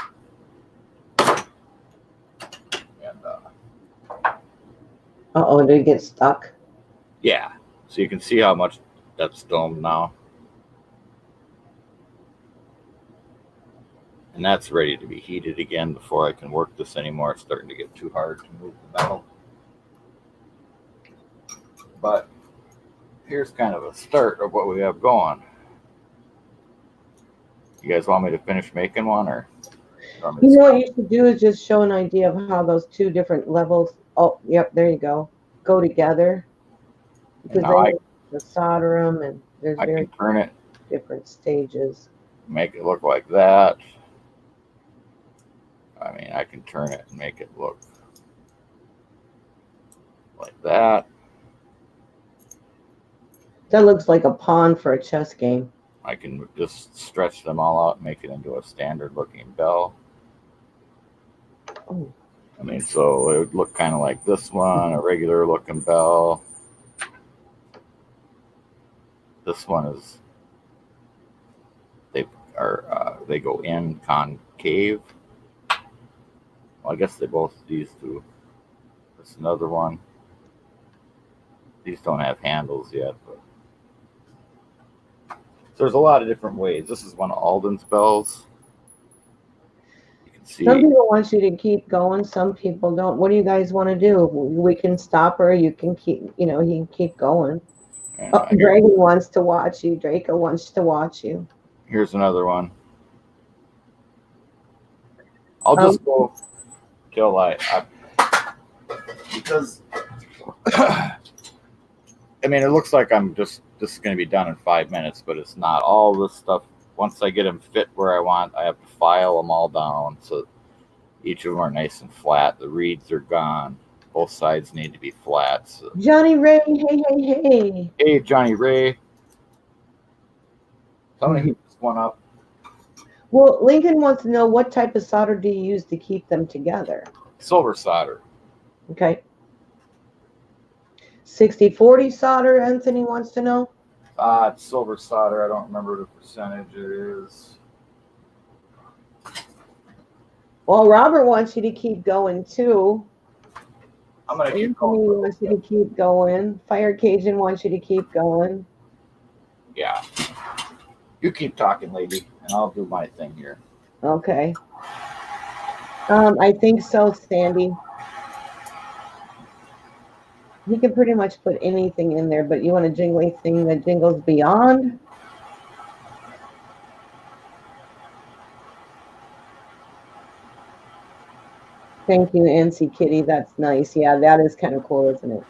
Speaker 2: And
Speaker 1: Did it get stuck?
Speaker 2: yeah, so you can see how much that's domed now. And that's ready to be heated again before I can work this anymore. It's starting to get too hard to move the metal. But here's kind of a start of what we have going. You guys want me to finish making one, or?
Speaker 1: You know what you should do is just show an idea of how those two different levels Oh, yep, there you go. Go together. Because
Speaker 2: now
Speaker 1: then you solder them, and there's
Speaker 2: I
Speaker 1: very
Speaker 2: can turn it,
Speaker 1: different stages.
Speaker 2: make it look like that. I mean, I can turn it and make it look like that.
Speaker 1: That looks like a pawn for a chess game.
Speaker 2: I can just stretch them all out and make it into a standard looking bell.
Speaker 1: Oh.
Speaker 2: I mean, so it would look kind of like this one, a regular looking bell. This one is, they go in concave. Well, I guess they both, these two. That's another one. These don't have handles yet, but so there's a lot of different ways. This is one of Alden's bells. You can see.
Speaker 1: Some people want you to keep going. Some people don't. What do you guys want to do? We can stop her. You can keep, he can keep going. Oh, Dragon wants to watch you. Draco wants to watch you.
Speaker 2: Here's another one. I'll just go till I because I mean, it looks like this is going to be done in 5 minutes, but it's not. All this stuff, once I get them fit where I want, I have to file them all down so each of them are nice and flat. The reeds are gone. Both sides need to be flat. So.
Speaker 1: Johnny Ray, hey.
Speaker 2: Hey, Johnny Ray. Somebody heat this one up.
Speaker 1: Well, Lincoln wants to know, what type of solder do you use to keep them together?
Speaker 2: Silver solder.
Speaker 1: Okay. 60-40 solder, Anthony wants to know.
Speaker 2: It's silver solder. I don't remember the percentage it is.
Speaker 1: Well, Robert wants you to keep going too.
Speaker 2: I'm going to keep
Speaker 1: Anthony
Speaker 2: going.
Speaker 1: wants you to keep going. Fire Cajun wants you to keep going.
Speaker 2: Yeah. You keep talking, lady, and I'll do my thing here.
Speaker 1: Okay. I think so, Sandy. He can pretty much put anything in there, but you want a jingly thing that jingles beyond? Thank you, NC Kitty. That's nice. Yeah, that is kind of cool, isn't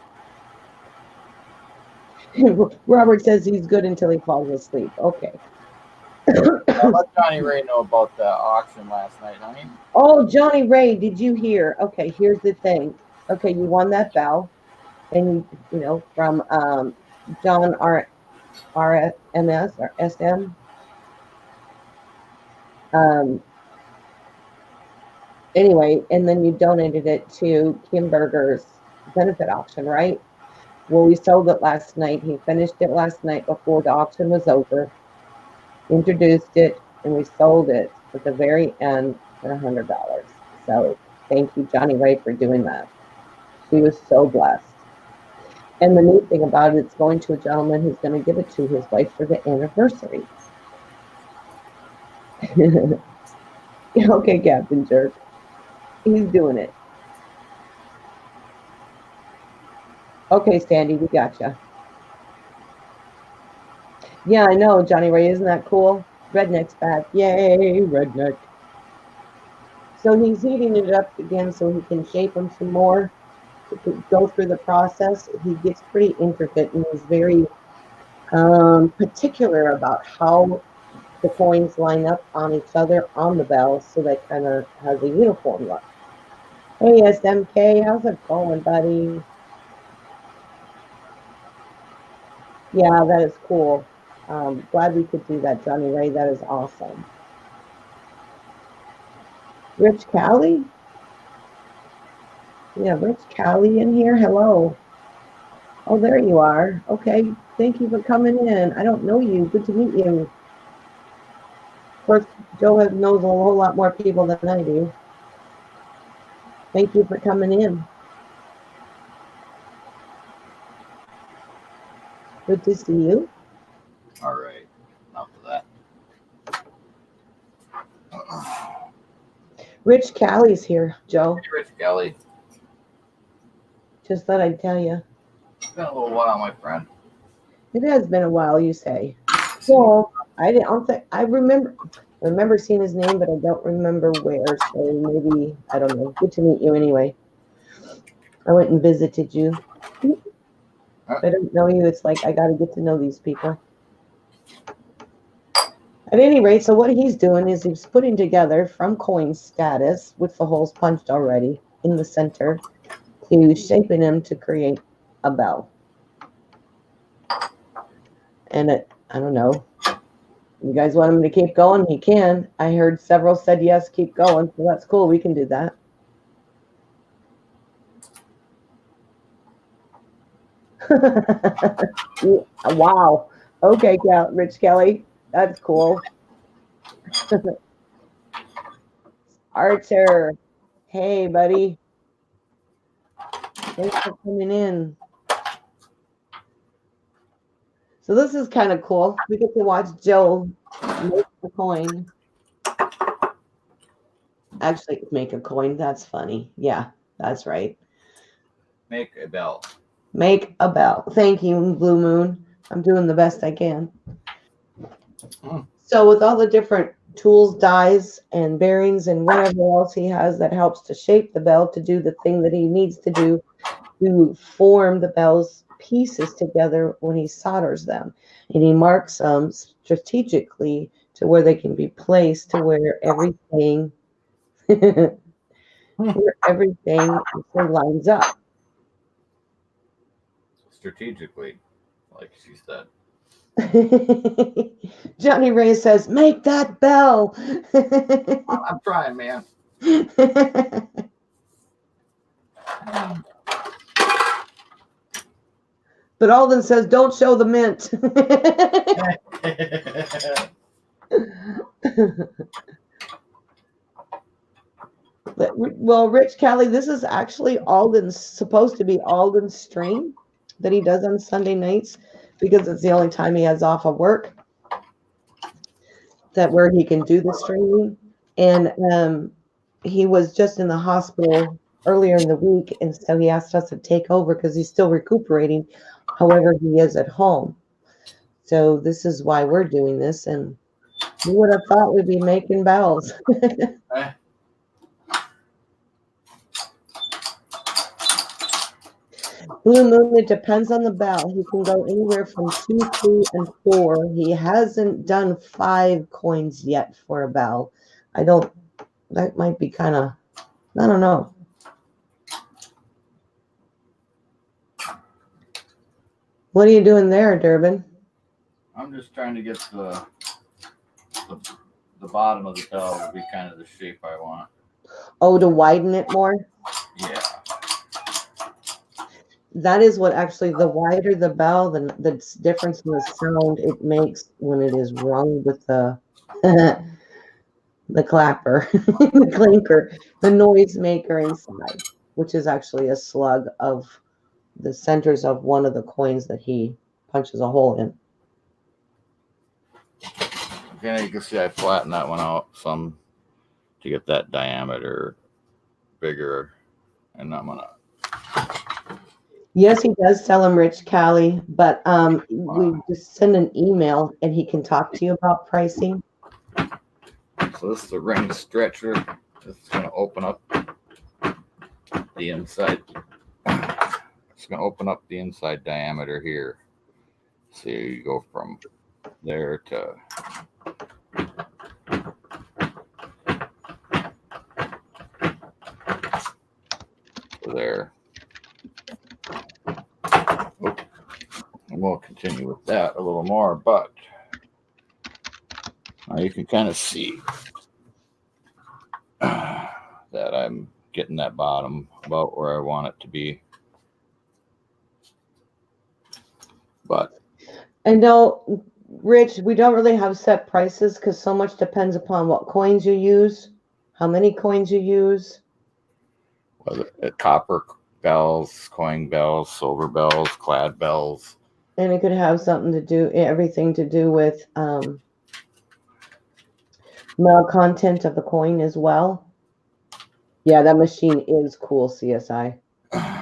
Speaker 1: it? Robert says he's good until he falls asleep. Okay.
Speaker 2: I'll let Johnny Ray know about the auction last night, honey.
Speaker 1: Oh, Johnny Ray, did you hear? Okay, here's the thing. Okay, you won that bell. And from John RMS or SM. Anyway, and then you donated it to Kim Berger's benefit auction, right? Well, we sold it last night. He finished it last night before the auction was over. Introduced it, and we sold it at the very end for $100. So thank you, Johnny Ray, for doing that. She was so blessed. And the neat thing about it, it's going to a gentleman who's going to give it to his wife for the anniversary. Okay, Captain Jerk. He's doing it. Okay, Sandy, we gotcha. Yeah, I know, Johnny Ray. Isn't that cool? Redneck's back. Yay, Redneck. So he's heating it up again so he can shape them some more. To go through the process. He gets pretty intricate and is very particular about how the coins line up on each other on the bell, so that kind of has a uniform look. Hey, SMK, how's it going, buddy? Yeah, that is cool. Glad we could do that, Johnny Ray. That is awesome. Rich Callie? Yeah, Rich Callie in here. Hello. Oh, there you are. Okay. Thank you for coming in. I don't know you. Good to meet you. Of course, Joe knows a whole lot more people than I do. Thank you for coming in. Good to see you.
Speaker 2: All right. Enough of that.
Speaker 1: Rich Callie's here, Joe.
Speaker 2: Hey, Rich Kelly.
Speaker 1: Just thought I'd tell you.
Speaker 2: It's been a little while, my friend.
Speaker 1: It has been a while, you say. So I don't think I remember seeing his name, but I don't remember where. So maybe I don't know. Good to meet you anyway. I went and visited you. If I don't know you, it's like I got to get to know these people. At any rate, so what he's doing is he's putting together from coin status with the holes punched already in the center to shaping them to create a bell. And I don't know. You guys want him to keep going? He can. I heard several said yes, keep going. So that's cool. We can do that. Wow. Okay, Rich Kelly. That's cool. Archer. Hey, buddy. Thanks for coming in. So this is kind of cool. We get to watch Joe make a coin. Actually, make a coin. That's funny. Yeah, that's right.
Speaker 2: Make a bell.
Speaker 1: Make a bell. Thank you, Blue Moon. I'm doing the best I can. So with all the different tools, dies, and bearings, and whatever else he has that helps to shape the bell to do the thing that he needs to do to form the bell's pieces together when he solders them. And he marks them strategically to where they can be placed to where everything lines up.
Speaker 2: Strategically, like she said.
Speaker 1: Johnny Ray says, make that bell.
Speaker 2: I'm trying, man.
Speaker 1: But Alden says, don't show the mint. Well, Rich Kelly, this is actually supposed to be Alden's stream that he does on Sunday nights because it's the only time he has off of work where he can do the streaming. And he was just in the hospital earlier in the week, and so he asked us to take over because he's still recuperating. However, he is at home. So this is why we're doing this, and who would have thought we'd be making bells? Blue Moon, it depends on the bell. He can go anywhere from 2, 3, and 4. He hasn't done 5 coins yet for a bell. That might be kind of, I don't know. What are you doing there, Durbin?
Speaker 2: I'm just trying to get the bottom of the bell to be kind of the shape I want.
Speaker 1: Oh, to widen it more?
Speaker 2: Yeah.
Speaker 1: That is what actually, the wider the bell, the difference in the sound it makes when it is rung with the the clapper, the clinker, the noise maker inside, which is actually a slug of the centers of one of the coins that he punches a hole in.
Speaker 2: Okay, you can see I flattened that one out some to get that diameter bigger, and I'm gonna.
Speaker 1: Yes, he does sell them, Rich Callie, but we just send an email and he can talk to you about pricing.
Speaker 2: So this is the ring stretcher. It's going to open up the inside. It's going to open up the inside diameter here. So you go from there to there. And we'll continue with that a little more, but you can kind of see that I'm getting that bottom about where I want it to be. But
Speaker 1: I know, Rich, we don't really have set prices because so much depends upon what coins you use, how many coins you use.
Speaker 2: Whether copper bells, coin bells, silver bells, clad bells.
Speaker 1: And it could have everything to do with metal content of the coin as well. Yeah, that machine is cool, CSI.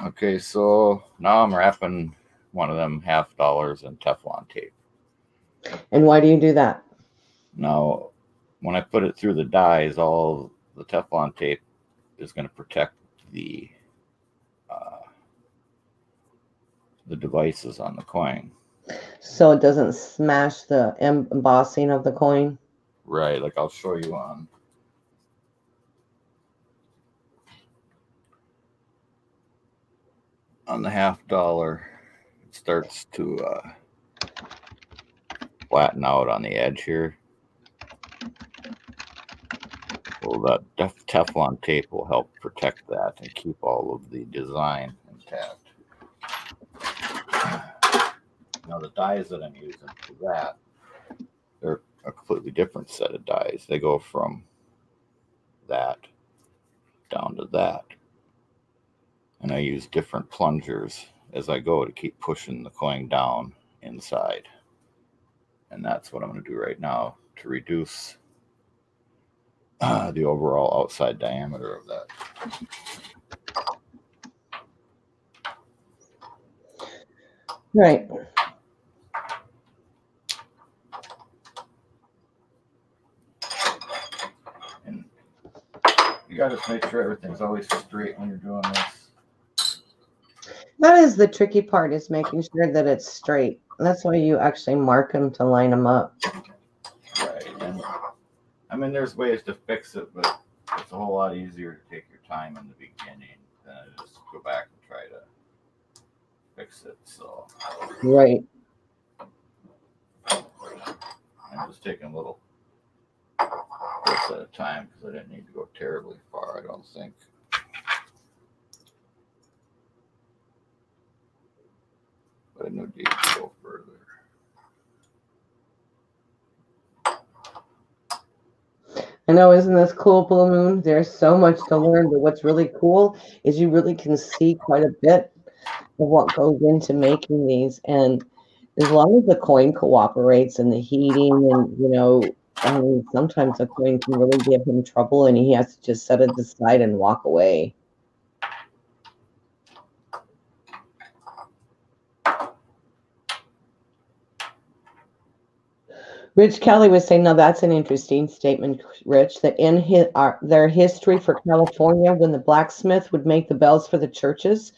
Speaker 2: Okay, so now I'm wrapping one of them $50 in Teflon tape.
Speaker 1: And why do you do that?
Speaker 2: Now, when I put it through the dies, all the Teflon tape is going to protect the the devices on the coin.
Speaker 1: So it doesn't smash the embossing of the coin.
Speaker 2: Right, like I'll show you on the $50, it starts to flatten out on the edge here. Well, that Teflon tape will help protect that and keep all of the design intact. Now the dies that I'm using for that, they're a completely different set of dies. They go from that down to that. And I use different plungers as I go to keep pushing the coin down inside. And that's what I'm going to do right now to reduce the overall outside diameter of that.
Speaker 1: Right.
Speaker 2: And you got to make sure everything's always straight when you're doing this.
Speaker 1: That is the tricky part, is making sure that it's straight. That's why you actually mark them to line them up.
Speaker 2: Right. And I mean, there's ways to fix it, but it's a whole lot easier to take your time in the beginning than it is to go back and try to fix it. So
Speaker 1: Right.
Speaker 2: I'm just taking a little bits at a time because I didn't need to go terribly far, I don't think. But I know need to go further.
Speaker 1: I know, isn't this cool, Blue Moon? There's so much to learn, but what's really cool is you really can see quite a bit of what goes into making these. And as long as the coin cooperates and the heating and, I mean, sometimes a coin can really give him trouble and he has to just set it aside and walk away. Rich Kelly was saying, now that's an interesting statement, Rich, that in their history for California, when the blacksmith would make the bells for the churches,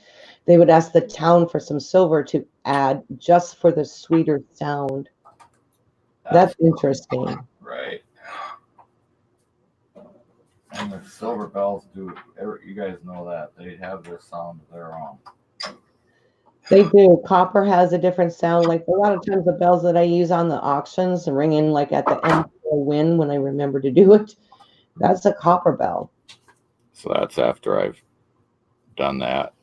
Speaker 1: they would ask the town for some silver to add just for the sweeter sound. That's interesting.
Speaker 2: Right. And the silver bells you guys know that. They have their sound of their own.
Speaker 1: They do. Copper has a different sound. Like a lot of times the bells that I use on the auctions and ring in like at the end of the win when I remember to do it, that's a copper bell.
Speaker 2: So that's after I've done that.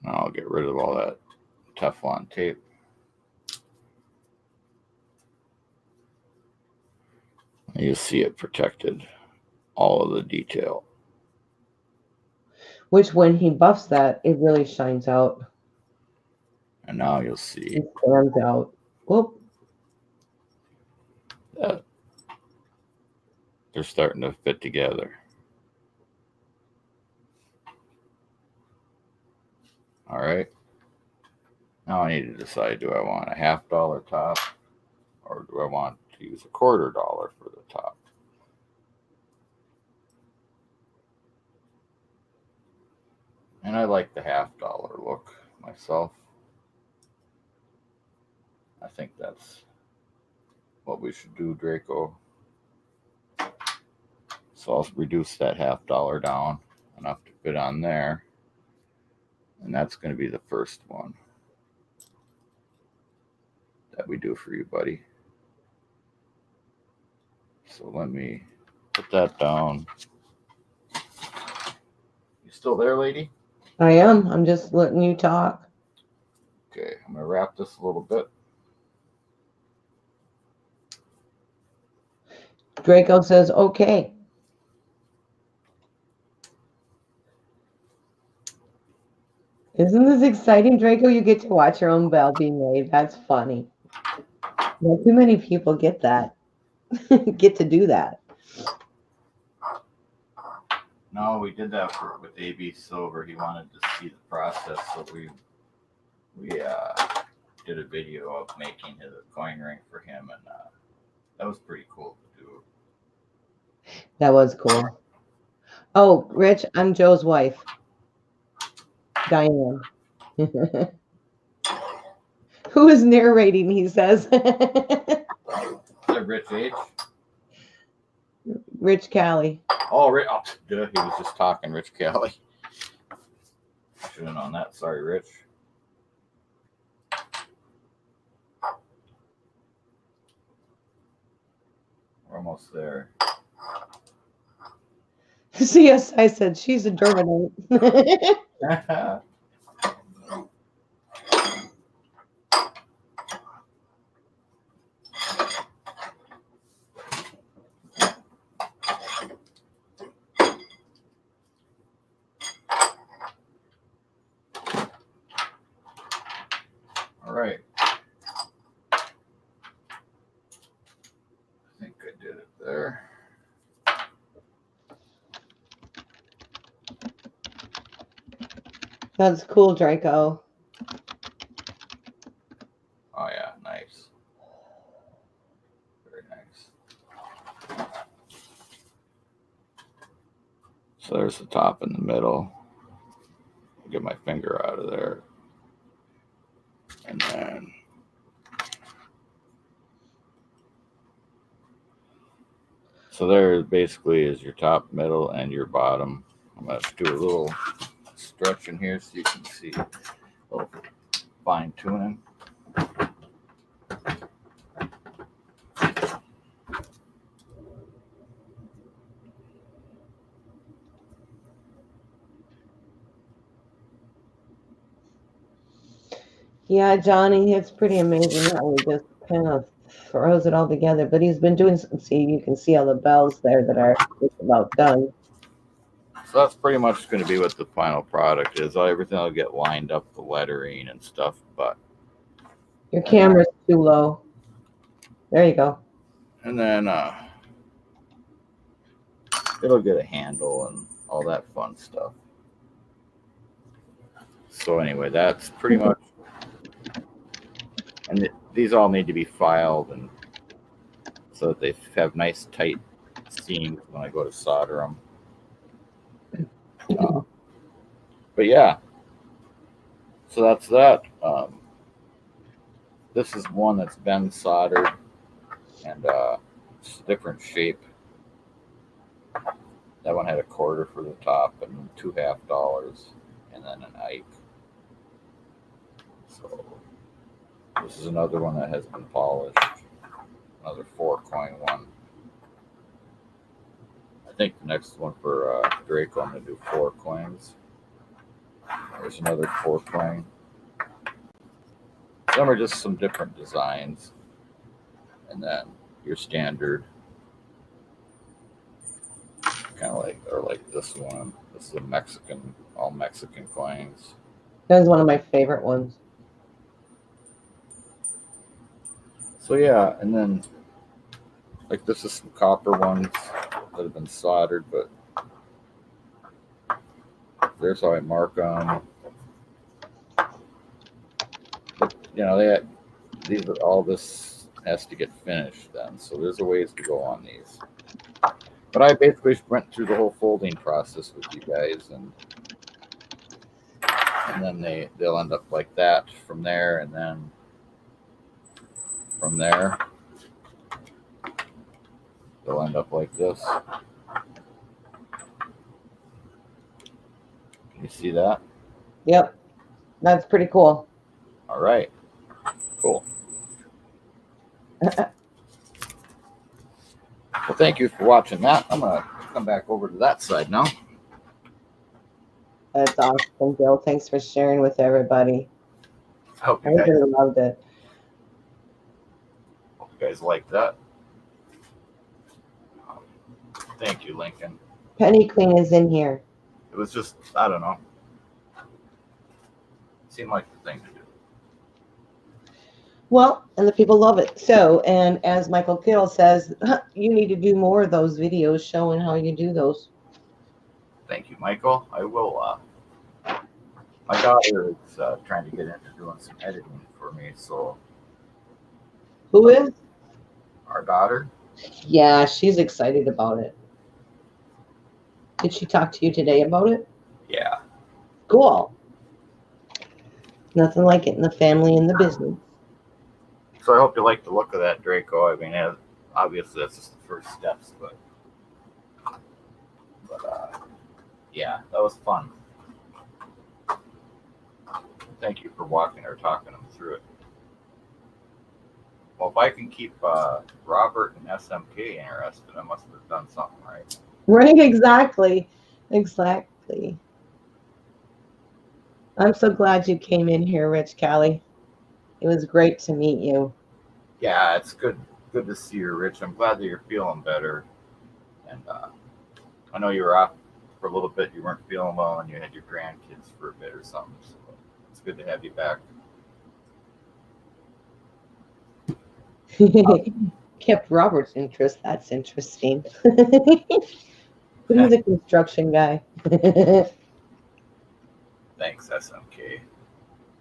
Speaker 2: Now I'll get rid of all that Teflon tape. You see it protected, all of the detail.
Speaker 1: Which when he buffs that, it really shines out.
Speaker 2: And now you'll see
Speaker 1: it stands out. Whoop.
Speaker 2: That they're starting to fit together. All right. Now I need to decide, do I want a $50 top or do I want to use a $quarter for the top? And I like the $50 look myself. I think that's what we should do, Draco. So I'll reduce that $50 down enough to fit on there. And that's going to be the first one that we do for you, buddy. So let me put that down. You still there, lady?
Speaker 1: I am. I'm just letting you talk.
Speaker 2: Okay, I'm going to wrap this a little bit.
Speaker 1: Draco says, okay. Isn't this exciting, Draco? You get to watch your own bell being made. That's funny. Not too many people get that. Get to do that.
Speaker 2: No, we did that with AB Silver. He wanted to see the process, so we did a video of making his coin ring for him, and that was pretty cool to do.
Speaker 1: That was cool. Oh, Rich, I'm Joe's wife, Diane. Who is narrating, he says.
Speaker 2: Rich H.
Speaker 1: Rich Callie.
Speaker 2: Oh, duh, he was just talking, Rich Kelly. Should have known that. Sorry, Rich. We're almost there.
Speaker 1: CSI said she's a Durbinite.
Speaker 2: All right. I think I did it there.
Speaker 1: That's cool, Draco.
Speaker 2: Oh yeah, nice. Very nice. So there's the top in the middle. I'll get my finger out of there. And then so there basically is your top, middle, and your bottom. I'm going to do a little stretch in here so you can see a little fine tuning.
Speaker 1: Yeah, Johnny, it's pretty amazing how he just kind of throws it all together. But he's been doing some, see, you can see all the bells there that are just about done.
Speaker 2: So that's pretty much going to be what the final product is. Everything will get lined up, the lettering and stuff, but
Speaker 1: Your camera's too low. There you go.
Speaker 2: and then it'll get a handle and all that fun stuff. So anyway, that's pretty much, and these all need to be filed and so that they have nice tight seams when I go to solder them. But yeah, so that's that. This is one that's been soldered and it's a different shape. That one had a quarter for the top and $2 half and then an Ike. So this is another one that has been polished. Another 4-coin one. I think the next one for Draco, I'm going to do 4 coins. There's another 4-coin. Some are just some different designs. And then your standard, kind of like, or like this one. This is a Mexican, all Mexican coins.
Speaker 1: That was one of my favorite ones.
Speaker 2: So yeah, and then like this is some copper ones that have been soldered, but there's how I mark them. But you know, these are all this has to get finished then, so there's a ways to go on these. But I basically went through the whole folding process with you guys, and then they'll end up like that from there, and then from there they'll end up like this. Can you see that?
Speaker 1: Yep. That's pretty cool.
Speaker 2: All right. Cool. Well, thank you for watching that. I'm going to come back over to that side now.
Speaker 1: That's awesome, Bill. Thanks for sharing with everybody.
Speaker 2: I hope
Speaker 1: I
Speaker 2: you guys,
Speaker 1: really loved it.
Speaker 2: like that. Thank you, Lincoln.
Speaker 1: Penny Queen is in here.
Speaker 2: It was just, I don't know. Seemed like the thing to do.
Speaker 1: Well, and the people love it. So, and as Michael Kittle says, you need to do more of those videos showing how you do those.
Speaker 2: Thank you, Michael. I will. My daughter is trying to get into doing some editing for me. So
Speaker 1: Who is?
Speaker 2: our daughter.
Speaker 1: Yeah, she's excited about it. Did she talk to you today about it?
Speaker 2: Yeah.
Speaker 1: Cool. Nothing like it in the family and the business.
Speaker 2: So I hope you like the look of that Draco. I mean, obviously that's just the first steps, but yeah, that was fun. Thank you for walking or talking them through it. Well, if I can keep Robert and SMK interested, I must have done something right.
Speaker 1: Right, exactly. Exactly. I'm so glad you came in here, Rich Callie. It was great to meet you.
Speaker 2: Yeah, it's good to see you, Rich. I'm glad that you're feeling better. And I know you were off for a little bit. You weren't feeling well, and you had your grandkids for a bit or something. So it's good to have you back.
Speaker 1: Kept Robert's interest. That's interesting. But he's a construction guy.
Speaker 2: Thanks, SMK.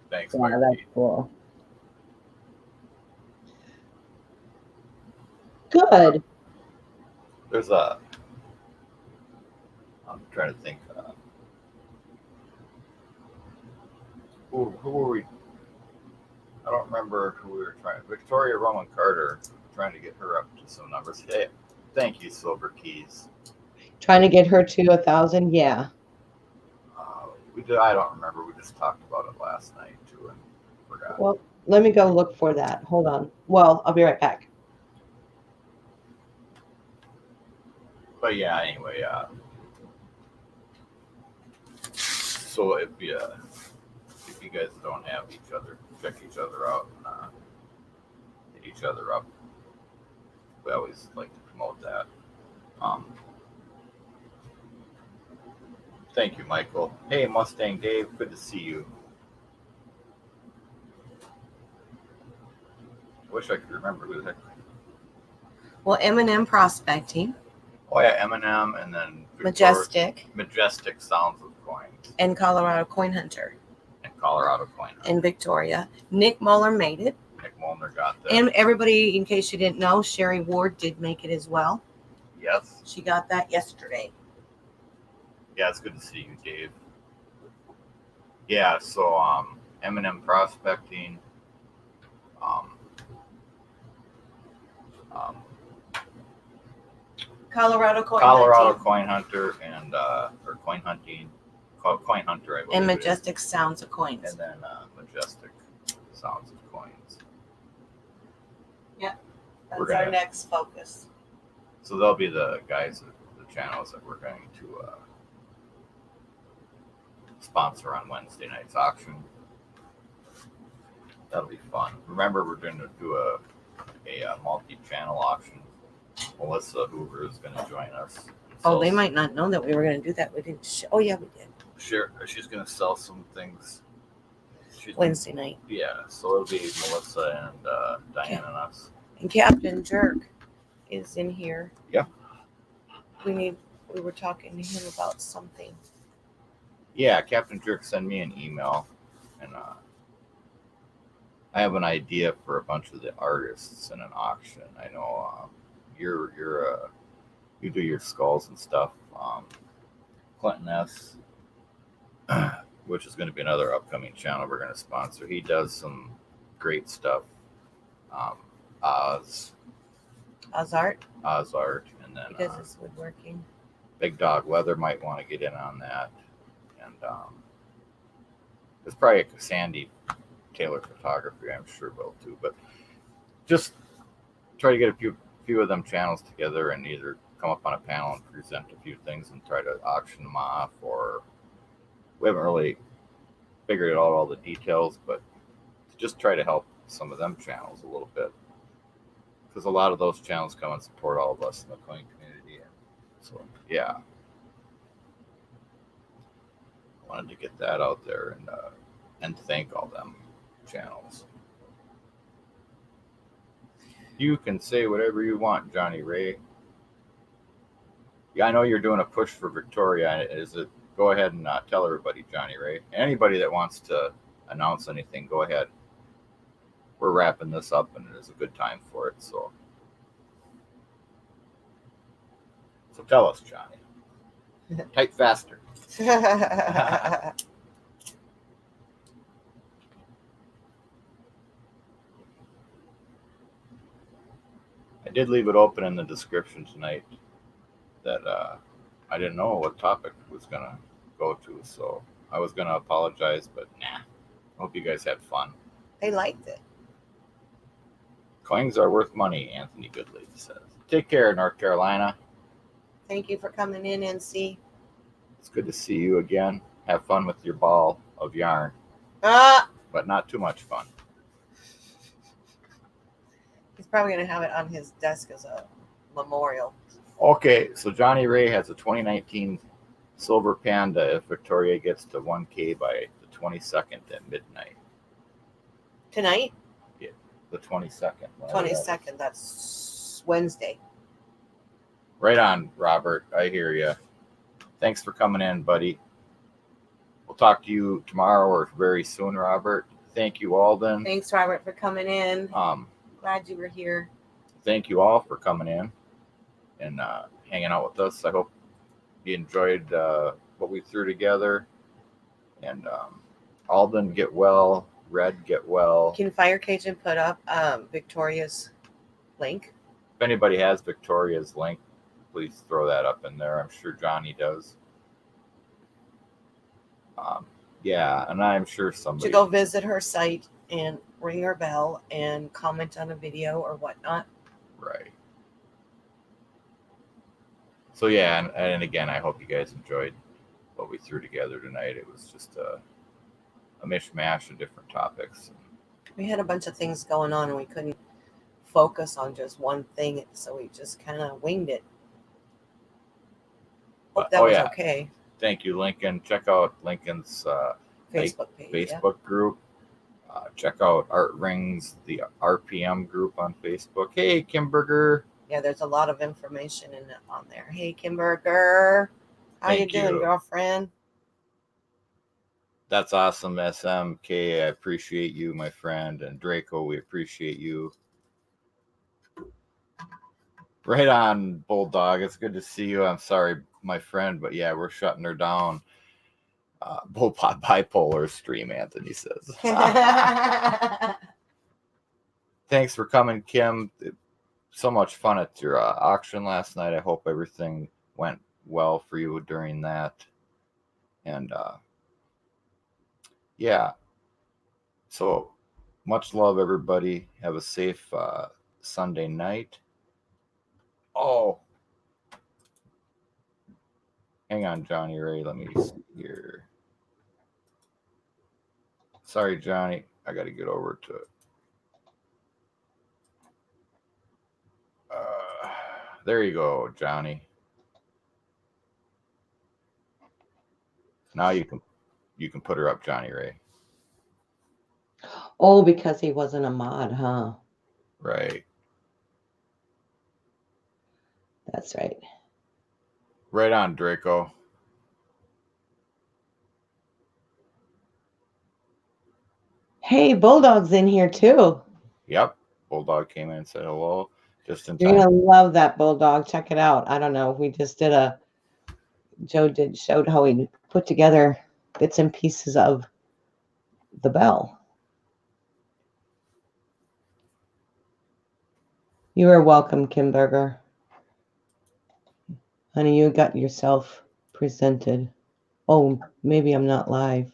Speaker 2: Thanks,
Speaker 1: Yeah,
Speaker 2: Fire
Speaker 1: that's
Speaker 2: Pete.
Speaker 1: cool. Good.
Speaker 2: There's I'm trying to think. Who were we? I don't remember who we were trying. Victoria Roman Carter, trying to get her up to some numbers. Hey, thank you, Silver Keys.
Speaker 1: Trying to get her to 1,000. Yeah.
Speaker 2: We did. I don't remember. We just talked about it last night too, and forgot.
Speaker 1: Well, let me go look for that. Hold on. Well, I'll be right back.
Speaker 2: But yeah, anyway, so if you guys don't have each other, check each other out and hit each other up. We always like to promote that. Thank you, Michael. Hey, Mustang Dave, good to see you. I wish I could remember who the heck.
Speaker 4: Well, M&M Prospecting.
Speaker 2: Oh yeah, Eminem, and then
Speaker 4: Majestic.
Speaker 2: Majestic Sounds of Coins.
Speaker 4: And Colorado Coin Hunter.
Speaker 2: And Colorado Coin Hunter.
Speaker 4: And Victoria. Nick Muller made it.
Speaker 2: Nick Muller got that.
Speaker 4: And everybody, in case you didn't know, Sherry Ward did make it as well.
Speaker 2: Yes.
Speaker 4: She got that yesterday.
Speaker 2: Yeah, it's good to see you, Dave. Yeah, so Eminem Prospecting.
Speaker 4: Colorado Coin
Speaker 2: Hunter and or Coin Hunting, Coin Hunter, I believe.
Speaker 4: And Majestic Sounds of Coins.
Speaker 2: And then Majestic Sounds of Coins.
Speaker 4: Yep, that's our next focus.
Speaker 2: So they'll be the guys, the channels that we're going to sponsor on Wednesday night's auction. That'll be fun. Remember, we're going to do a multi-channel auction. Melissa Hoover is going to join us.
Speaker 4: Oh, they might not know that we were going to do that. We didn't. Oh, yeah, we did.
Speaker 2: Sure, she's going to sell some things.
Speaker 4: Wednesday night.
Speaker 2: Yeah, so it'll be Melissa and Diane and us.
Speaker 4: And Captain Jerk is in here.
Speaker 2: Yeah.
Speaker 4: We were talking to him about something.
Speaker 2: Yeah, Captain Jerk sent me an email, and I have an idea for a bunch of the artists in an auction. I know you do your skulls and stuff. Clinton S, which is going to be another upcoming channel we're going to sponsor. He does some great stuff. Oz Art, and then
Speaker 4: he does his woodworking.
Speaker 2: Big Dog Weather might want to get in on that, and there's probably a Sandy Taylor Photography, I'm sure will too. But just try to get a few of them channels together and either come up on a panel and present a few things and try to auction them off, or we haven't really figured out all the details, but to just try to help some of them channels a little bit, because a lot of those channels come and support all of us in the coin community. So yeah, wanted to get that out there and thank all them channels. You can say whatever you want, Johnny Ray. Yeah, I know you're doing a push for Victoria. Is it? Go ahead and tell everybody, Johnny Ray. Anybody that wants to announce anything, go ahead. We're wrapping this up, and it is a good time for it. So tell us, Johnny. Type faster. did leave it open in the description tonight that I didn't know what topic was going to go to, so I was going to apologize, but nah. Hope you guys had fun.
Speaker 4: They liked it.
Speaker 2: Coins are worth money, Anthony Goodley says. Take care, North Carolina.
Speaker 4: Thank you for coming in, NC.
Speaker 2: It's good to see you again. Have fun with your ball of yarn,
Speaker 4: Ah,
Speaker 2: but not too much fun.
Speaker 4: he's probably going to have it on his desk as a memorial.
Speaker 2: Okay, so Johnny Ray has a 2019 Silver Panda if Victoria gets to 1K by the 22nd at midnight.
Speaker 4: Tonight?
Speaker 2: Yeah, the 22nd.
Speaker 4: 22nd. That's Wednesday.
Speaker 2: Right on, Robert. I hear you. Thanks for coming in, buddy. We'll talk to you tomorrow or very soon, Robert. Thank you, Alden.
Speaker 4: Thanks, Robert, for coming in.
Speaker 2: Um,
Speaker 4: Glad you were here.
Speaker 2: Thank you all for coming in and hanging out with us. I hope you enjoyed what we threw together. And Alden, get well. Red, get well.
Speaker 4: Can Fire Cajun put up Victoria's link?
Speaker 2: If anybody has Victoria's link, please throw that up in there. I'm sure Johnny does. Yeah, and I'm sure somebody
Speaker 4: To go visit her site and ring her bell and comment on a video or whatnot.
Speaker 2: Right. So yeah, and again, I hope you guys enjoyed what we threw together tonight. It was just a mishmash of different topics.
Speaker 4: We had a bunch of things going on and we couldn't focus on just one thing, so we just kind of winged it. Hope that was okay.
Speaker 2: Thank you, Lincoln. Check out Lincoln's
Speaker 4: Facebook page.
Speaker 2: Facebook group. Check out Art Rings, the RPM group on Facebook. Hey, Kimberger.
Speaker 4: Yeah, there's a lot of information on there. Hey, Kimberger. How you doing, girlfriend?
Speaker 2: That's awesome, SMK. I appreciate you, my friend. And Draco, we appreciate you. Right on, Bulldog. It's good to see you. I'm sorry, my friend, but yeah, we're shutting her down. Bullpot bipolar stream, Anthony says. Thanks for coming, Kim. So much fun at your auction last night. I hope everything went well for you during that. And yeah, so much love, everybody. Have a safe Sunday night. Oh, hang on, Johnny Ray. Let me see here. Sorry, Johnny. I got to get over to it. There you go, Johnny. Now you can put her up, Johnny Ray.
Speaker 1: Oh, because he wasn't a mod, huh?
Speaker 2: Right.
Speaker 1: That's right.
Speaker 2: Right on, Draco.
Speaker 1: Hey, Bulldog's in here too.
Speaker 2: Yep. Bulldog came in and said hello just in
Speaker 1: You're
Speaker 2: time.
Speaker 1: gonna love that Bulldog. Check it out. I don't know. We just did showed how he put together bits and pieces of the bell. You are welcome, Kimberger. Honey, you got yourself presented. Oh, maybe I'm not live.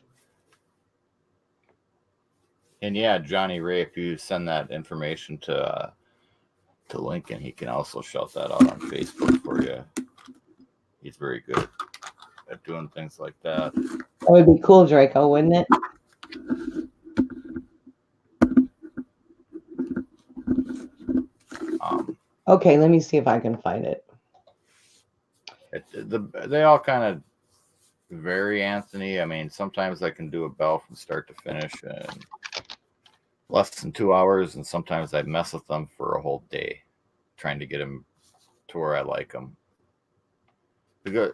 Speaker 2: And yeah, Johnny Ray, if you send that information to Lincoln, he can also shout that out on Facebook for you. He's very good at doing things like that.
Speaker 1: That would be cool, Draco, wouldn't it? Okay, let me see if I can find it.
Speaker 2: They all kind of vary, Anthony. I mean, sometimes I can do a bell from start to finish in less than 2 hours, and sometimes I mess with them for a whole day, trying to get them to where I like them. Because,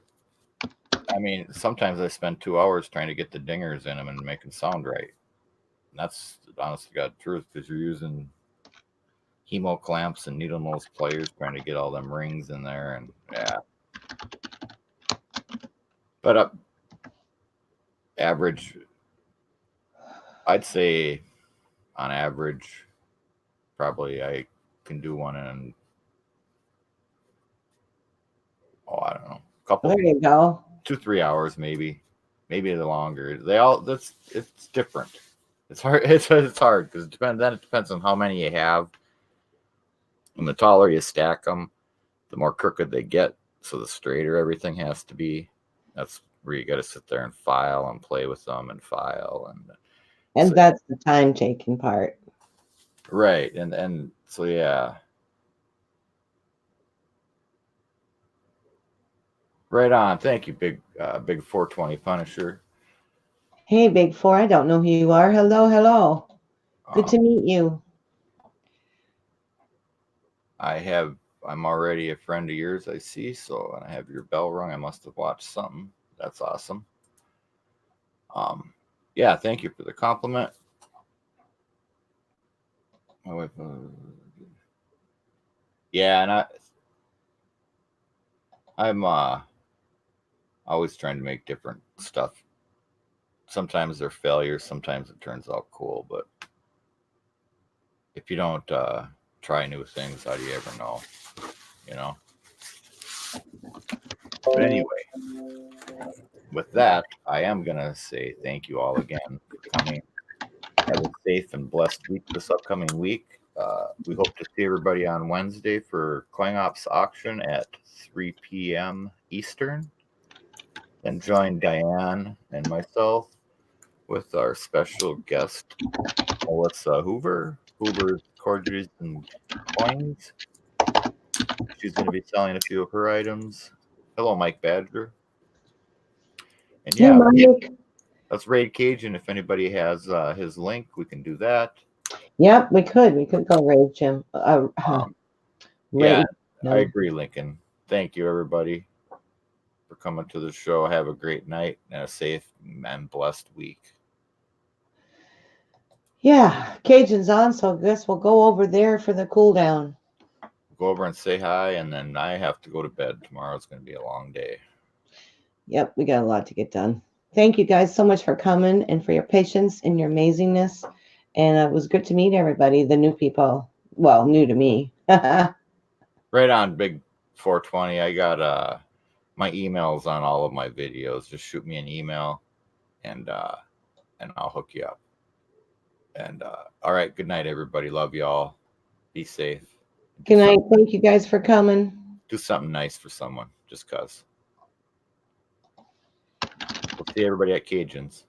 Speaker 2: I mean, sometimes I spend 2 hours trying to get the dingers in them and make them sound right. And that's the honest to God truth, because you're using hemo clamps and needle nose pliers trying to get all them rings in there, and yeah. But average, I'd say on average, probably I can do one in oh, I don't know, couple,
Speaker 1: There you go.
Speaker 2: 2-3 hours, maybe the longer. It's different. It's hard. It's hard because it depends on how many you have. And the taller you stack them, the more crooked they get. So the straighter everything has to be. That's where you got to sit there and file and play with them and file
Speaker 1: And
Speaker 2: so,
Speaker 1: that's the time taking part.
Speaker 2: right. And so yeah. Right on. Thank you, big 420 Punisher.
Speaker 1: Hey, Big Four, I don't know who you are. Hello, hello. Good to meet you.
Speaker 2: I'm already a friend of yours, I see. So and I have your bell rung. I must have watched something. That's awesome. Yeah, thank you for the compliment. My wife, yeah, and I'm always trying to make different stuff. Sometimes they're failures, sometimes it turns out cool, but if you don't try new things, how do you ever know? You know? But anyway, with that, I am going to say thank you all again for coming. Have a safe and blessed week this upcoming week. We hope to see everybody on Wednesday for Coin Ops auction at 3 p.m. Eastern. Then join Diane and myself with our special guest, Melissa Hoover. Hoover's Cordials and Coins. She's going to be selling a few of her items. Hello, Mike Badger. And yeah,
Speaker 1: Hey, Mike.
Speaker 2: let's raid Cajun. If anybody has his link, we can do that.
Speaker 1: Yep, we could. We could go raid Jim.
Speaker 2: Yeah,
Speaker 1: Raid.
Speaker 2: I agree, Lincoln. Thank you, everybody, for coming to the show. Have a great night and a safe and blessed week.
Speaker 1: Yeah, Cajun's on, so I guess we'll go over there for the cool down.
Speaker 2: Go over and say hi, and then I have to go to bed. Tomorrow's going to be a long day.
Speaker 1: Yep, we got a lot to get done. Thank you guys so much for coming and for your patience and your amazingness. And it was good to meet everybody, the new people. Well, new to me.
Speaker 2: Right on, big 420. I got my emails on all of my videos. Just shoot me an email, and I'll hook you up. And all right, good night, everybody. Love you all. Be safe.
Speaker 1: Good night. Thank you guys for coming.
Speaker 2: Do something nice for someone, just cuz. We'll see everybody at Cajun's.